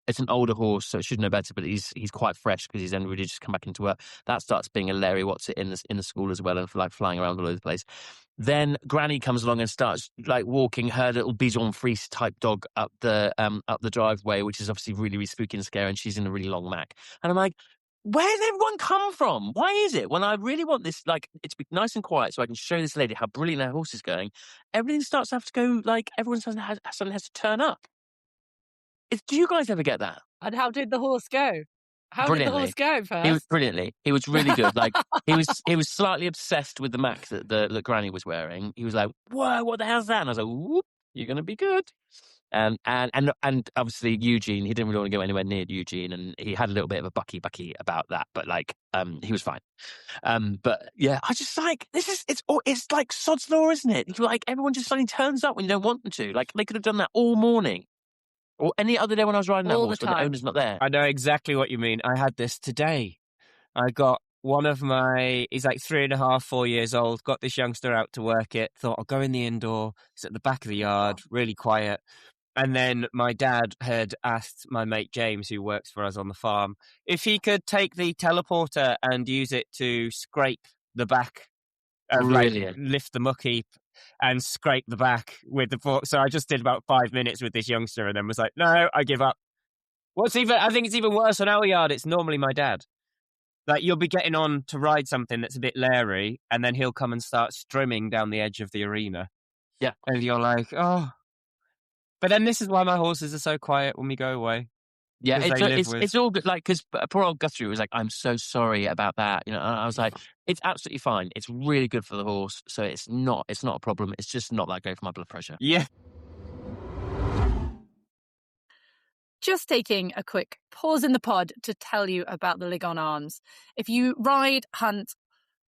it's an older horse, so it should know better, but he's quite fresh because he's only really just come back into work. That starts being a Larry What's It in the school as well, and like flying around all over the place. Then Granny comes along and starts like walking her little Bichon Frise type dog up the driveway, which is obviously really, really spooky and scary, and she's in a really long mac. And I'm like, where's everyone come from? Why is it when I really want this, like, it to be nice and quiet so I can show this lady how brilliant her horse is going, everything starts to have to go, like, everyone suddenly has to turn up. Do you guys ever get that? And how did the horse go? How did the horse go first? He was brilliantly. He was really good. Like, he was slightly obsessed with the mac that Granny was wearing. He was like, "Whoa, what the hell's that?" And I was like, "Whoop, you're gonna be good." And obviously Eugene, he didn't really want to go anywhere near Eugene, and he had a little bit of a bucky about that, but like, he was fine. But yeah, I just like, it's like sod's law, isn't it? Like, everyone just suddenly turns up when you don't want them to. Like, they could have done that all morning. Or any other day when I was riding that horse when the owner's not there. I know exactly what you mean. I had this today. I got one of he's like 3.5, 4 years old, got this youngster out to work it, thought I'll go in the indoor. It's at the back of the yard, really quiet. And then my dad had asked my mate James, who works for us on the farm, if he could take the teleporter and use it to scrape the back, like lift the muck heap and scrape the back with the fork. So I just did about 5 minutes with this youngster and then was like, no, I give up. I think it's even worse on our yard. It's normally my dad. Like, you'll be getting on to ride something that's a bit leery, and then he'll come and start strimming down the edge of the arena. Yeah. And you're like, oh. But then this is why my horses are so quiet when we go away. Yeah, it's all good. Like, because poor old Guthrie was like, "I'm so sorry about that." You know, and I was like, "It's absolutely fine. It's really good for the horse, so it's not a problem. It's just not that great for my blood pressure." Yeah. Just taking a quick pause in the pod to tell you about the Ligon Arms. If you ride, hunt,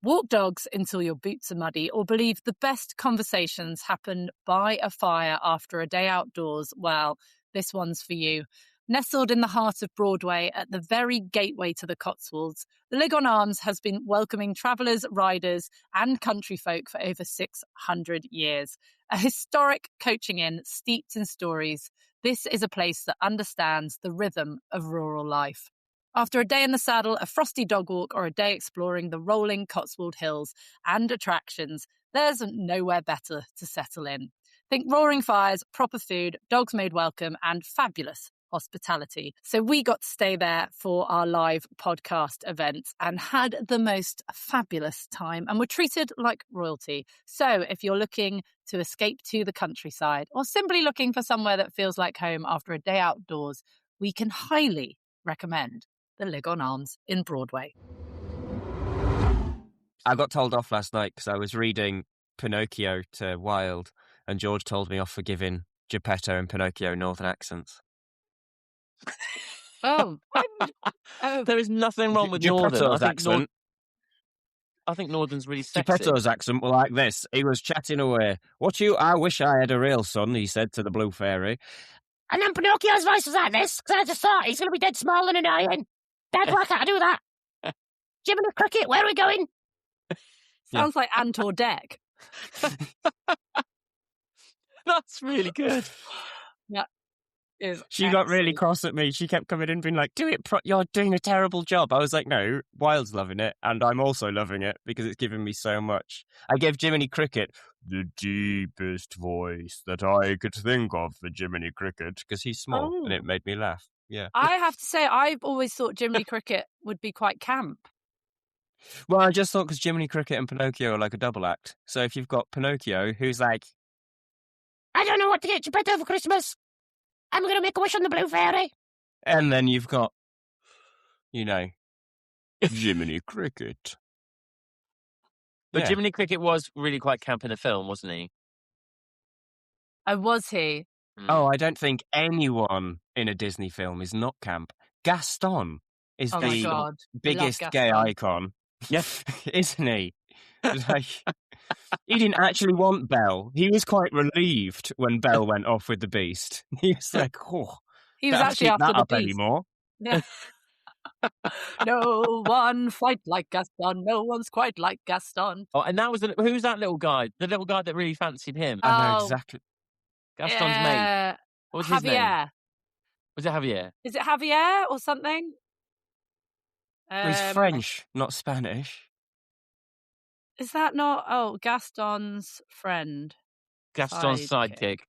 walk dogs until your boots are muddy, or believe the best conversations happen by a fire after a day outdoors, well, this one's for you. Nestled in the heart of Broadway at the very gateway to the Cotswolds, the Ligon Arms has been welcoming travellers, riders and country folk for over 600 years. A historic coaching inn steeped in stories, this is a place that understands the rhythm of rural life. After a day in the saddle, a frosty dog walk, or a day exploring the rolling Cotswold hills and attractions, there's nowhere better to settle in. Think roaring fires, proper food, dogs made welcome, and fabulous hospitality. So we got to stay there for our live podcast event and had the most fabulous time and were treated like royalty. So if you're looking to escape to the countryside or simply looking for somewhere that feels like home after a day outdoors, we can highly recommend the Ligon Arms in Broadway. I got told off last night because I was reading Pinocchio to Wilde, and George told me off for giving Geppetto and Pinocchio northern accents. Oh. There is nothing wrong with Geppetto's accent. I think Northern's really sexy. Geppetto's accent was like this. He was chatting away. I wish I had a real son, he said to the Blue Fairy. And then Pinocchio's voice was like this, because I just thought he's going to be dead small and annoying. Dad, why can't I do that? Jiminy Cricket, where are we going? Sounds like Ant or Deck. That's really good. Yeah. She got really cross at me. She kept coming in being like, you're doing a terrible job. I was like, no, Wilde's loving it, and I'm also loving it because it's given me so much. I gave Jiminy Cricket the deepest voice that I could think of for Jiminy Cricket because he's small, and it made me laugh. Yeah. I have to say, I've always thought Jiminy Cricket would be quite camp. Well, I just thought because Jiminy Cricket and Pinocchio are like a double act. So if you've got Pinocchio, who's like, I don't know what to get you better for Christmas. I'm going to make a wish on the blue fairy. And then you've got, Jiminy Cricket. But Jiminy Cricket was really quite camp in the film, wasn't he? Was he? Oh, I don't think anyone in a Disney film is not camp. Gaston is the biggest gay icon. Yeah. Isn't he? Like, he didn't actually want Belle. He was quite relieved when Belle went off with the beast. He was like, oh, he was actually after that the up beast anymore. Yeah. No one quite like Gaston. No one's quite like Gaston. Oh, and that was who's that little guy? The little guy that really fancied him. I know exactly. Gaston's mate. What was his name? Was it Javier? Is it Javier or something? He's French, not Spanish. Is that not? Oh, Gaston's friend. Gaston's sidekick.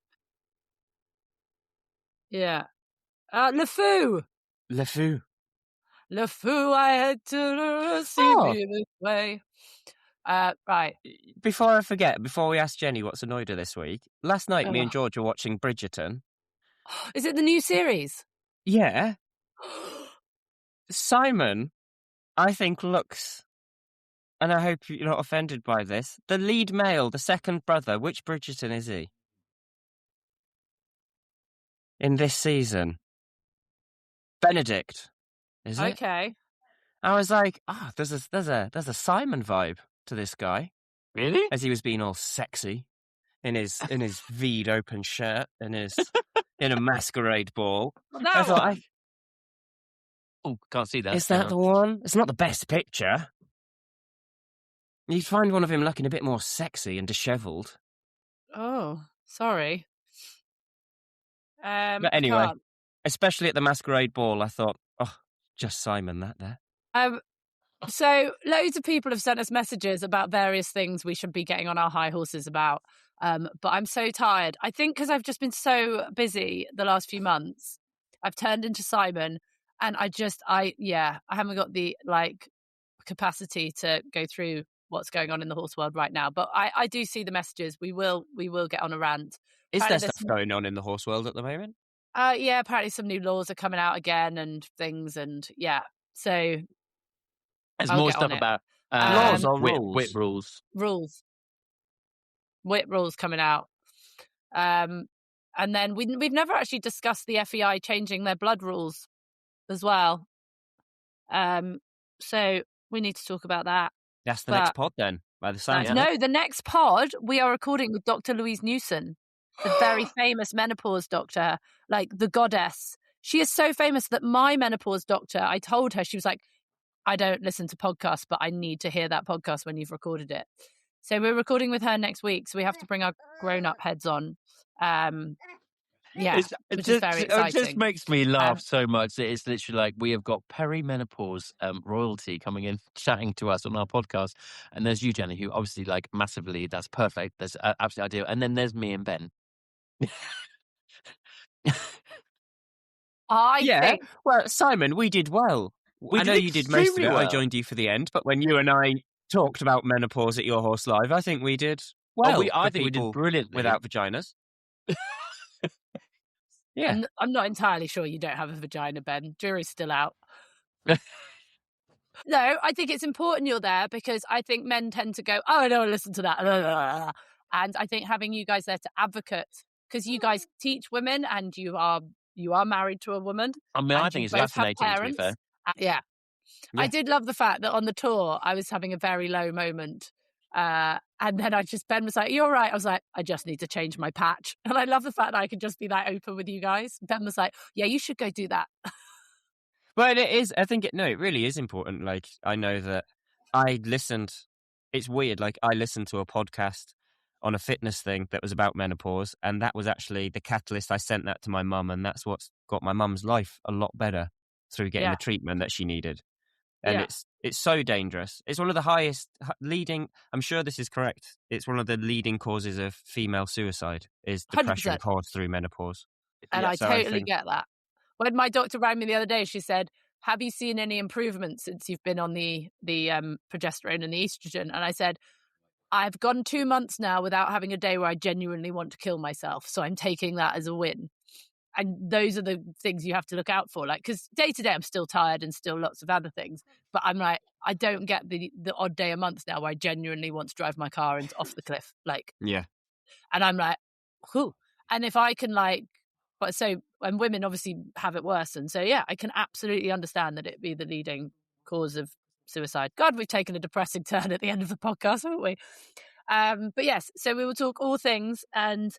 Yeah. Le Fou. Le Fou. Le Fou, I had to see me this way. Right. Before I forget, before we ask Jenny what's annoyed her this week, last night me and George were watching Bridgerton. Is it the new series? Yeah. Simon, I think, looks, and I hope you're not offended by this, the lead male, the second brother. Which Bridgerton is he? In this season? Benedict, is it? Okay. I was like, there's a Simon vibe to this guy. Really? As he was being all sexy in his V'd open shirt and in a masquerade ball. I thought, can't see that. Is that the one? It's not the best picture. You'd find one of him looking a bit more sexy and dishevelled. Oh, sorry. But anyway, especially at the masquerade ball, I thought, just Simon that there. So loads of people have sent us messages about various things we should be getting on our high horses about. But I'm so tired. I think because I've just been so busy the last few months, I've turned into Simon, and I haven't got the capacity to go through what's going on in the horse world right now. But I do see the messages. We will get on a rant. Is there stuff going on in the horse world at the moment? Yeah, apparently some new laws are coming out again and things, and so there's more stuff about laws or rules. Whip rules. Whip rules coming out. And then we've never actually discussed the FEI changing their blood rules as well. So we need to talk about that. That's the next pod then, by the sound of it. No, the next pod we are recording with Dr. Louise Newson, the very famous menopause doctor, like the goddess. She is so famous that my menopause doctor, I told her, she was like, I don't listen to podcasts, but I need to hear that podcast when you've recorded it. So we're recording with her next week, so we have to bring our grown-up heads on. Which is very exciting. It just makes me laugh so much. It's literally like we have got perimenopause royalty coming in, chatting to us on our podcast. And there's you, Jenny, who obviously massively, that's perfect. That's absolutely ideal. And then there's me and Ben. Well, Simon, we did well. I know you did most of it. Well. I joined you for the end, but when you and I talked about menopause at Your Horse Live, I think we did well. I think we did brilliantly. Without vaginas. Yeah. I'm not entirely sure you don't have a vagina, Ben. Jury's still out. No, I think it's important you're there because I think men tend to go, I don't listen to that. And I think having you guys there to advocate, because you guys teach women and you are married to a woman. I mean, I think it's fascinating, to be fair. Yeah. I did love the fact that on the tour, I was having a very low moment. And then Ben was like, you're right. I was like, I just need to change my patch. And I love the fact that I could just be that open with you guys. Ben was like, yeah, you should go do that. But it is, I think it really is important. Like, I know that I listened, it's weird. Like, I listened to a podcast on a fitness thing that was about menopause. And that was actually the catalyst. I sent that to my mum. And that's what's got my mum's life a lot better through getting the treatment that she needed. And it's so dangerous. It's one of the highest leading, I'm sure this is correct, it's one of the leading causes of female suicide is depression 100%. Caused through menopause. And I totally get that. When my doctor rang me the other day, she said, have you seen any improvement since you've been on the progesterone and the estrogen? And I said, I've gone 2 months now without having a day where I genuinely want to kill myself. So I'm taking that as a win. And those are the things you have to look out for. Like, because day to day, I'm still tired and still lots of other things. But I'm like, I don't get the odd day a month now where I genuinely want to drive my car and off the cliff. Like, Yeah. And I'm like, whew. And if I can and women obviously have it worse. And so, yeah, I can absolutely understand that it'd be the leading cause of suicide. God, we've taken a depressing turn at the end of the podcast, haven't we? But yes, so we will talk all things. And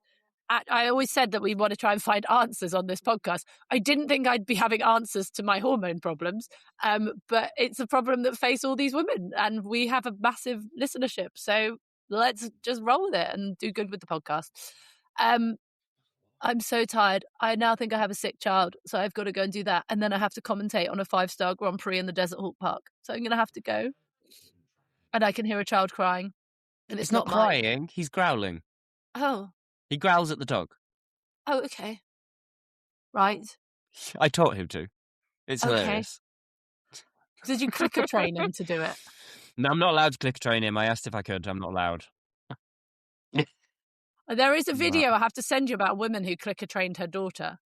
I always said that we want to try and find answers on this podcast. I didn't think I'd be having answers to my hormone problems, but it's a problem that face all these women, and we have a massive listenership. So let's just roll with it and do good with the podcast. I'm so tired. I now think I have a sick child, so I've got to go and do that. And then I have to commentate on a 5-star Grand Prix in the Desert Hawk Park. So I'm going to have to go. And I can hear a child crying. And it's not not mine. crying. He's growling. Oh. He growls at the dog. Oh, okay. Right. I taught him to. It's hilarious. Did you clicker train him to do it? No, I'm not allowed to clicker train him. I asked if I could. I'm not allowed. There is a video I have to send you about a woman who clicker trained her daughter.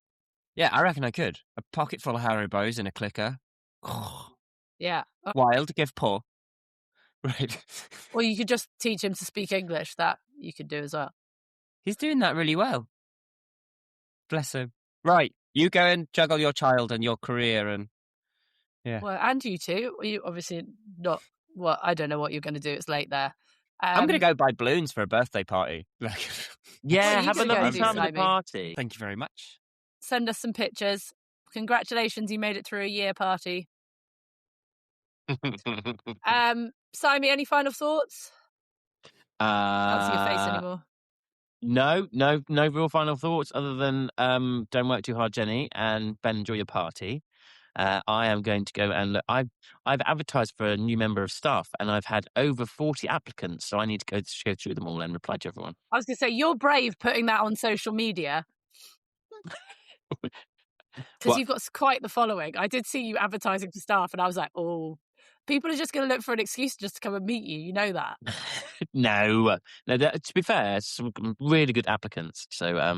Yeah, I reckon I could. A pocket full of Haribos in a clicker. Yeah. Wild, give paw. Right. Or you could just teach him to speak English. That you could do as well. He's doing that really well. Bless him. Right, you go and juggle your child and your career and... Yeah. Well, and you too. You obviously not... Well, I don't know what you're going to do. It's late there. I'm going to go buy balloons for a birthday party. Yeah, you have a gonna go lovely do, time at the Simon? party. Thank you very much. Send us some pictures. Congratulations, you made it through a year party. Simon, any final thoughts? Can't see your face anymore. No real final thoughts other than don't work too hard, Jenny, and Ben, enjoy your party. I am going to go and look. I've advertised for a new member of staff, and I've had over 40 applicants, so I need to go through them all and reply to everyone. I was going to say, you're brave putting that on social media. Because you've got quite the following. I did see you advertising for staff, and I was like, oh, people are just going to look for an excuse just to come and meet you. You know that. No. To be fair, some really good applicants. So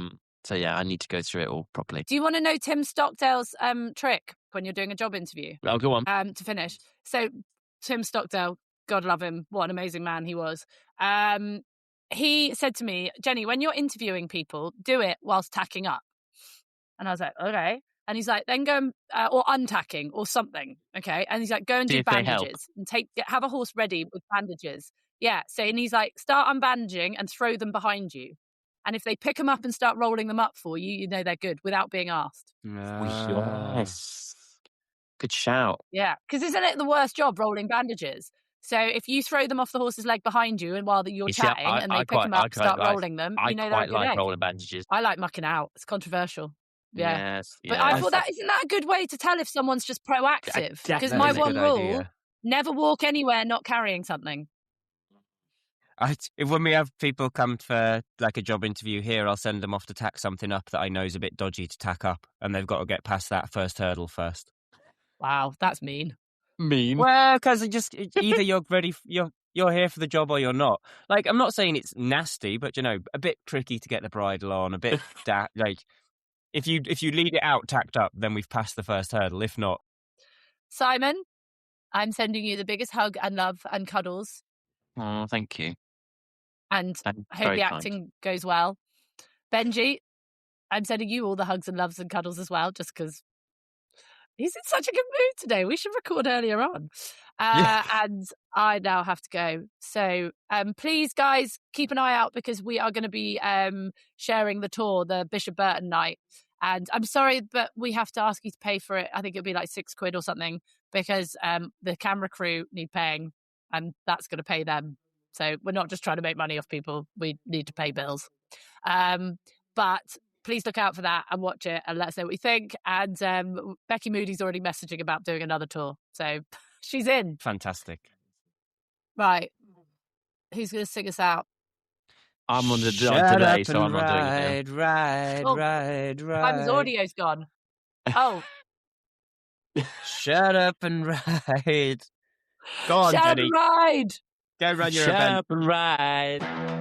yeah, I need to go through it all properly. Do you want to know Tim Stockdale's trick when you're doing a job interview? I'll go on. To finish. So Tim Stockdale, God love him, what an amazing man he was. He said to me, Jenny, when you're interviewing people, do it whilst tacking up. And I was like, okay. And he's like, then go or untacking or something, okay? And he's like, go and do bandages and have a horse ready with bandages. Yeah. So and he's like, start unbandaging and throw them behind you. And if they pick them up and start rolling them up for you, you know they're good without being asked. Yes. Good shout. Yeah, because isn't it the worst job, rolling bandages? So if you throw them off the horse's leg behind you and while you're chatting and they pick them up and start rolling them, you know they're good. I quite like rolling bandages. I like mucking out. It's controversial. Yeah. Yes, but I thought isn't that a good way to tell if someone's just proactive? Because my one rule, never walk anywhere not carrying something. When we have people come for like a job interview here, I'll send them off to tack something up that I know is a bit dodgy to tack up, and they've got to get past that first hurdle first. Wow, that's mean. Well, because either you're ready, you're here for the job, or you're not. Like, I'm not saying it's nasty, but you know, a bit tricky to get the bridle on, a bit like if you lead it out tacked up, then we've passed the first hurdle. If not, Simon, I'm sending you the biggest hug and love and cuddles. Oh, thank you. And I hope the acting goes well. Benji, I'm sending you all the hugs and loves and cuddles as well, just because he's in such a good mood today. We should record earlier on. And I now have to go. So please, guys, keep an eye out because we are going to be sharing the tour, the Bishop Burton night. And I'm sorry, but we have to ask you to pay for it. I think it'll be like £6 or something because the camera crew need paying and that's going to pay them. So we're not just trying to make money off people. We need to pay bills. But please look out for that and watch it and let us know what you think. And Becky Moody's already messaging about doing another tour. So she's in. Fantastic. Right. Who's going to sing us out? I'm on the job today, so I'm not doing it. Ride. Simon's audio's gone. Oh. Shut up and ride. Go on, Shut up Jenny. and ride. Go run your Shut event. up and ride.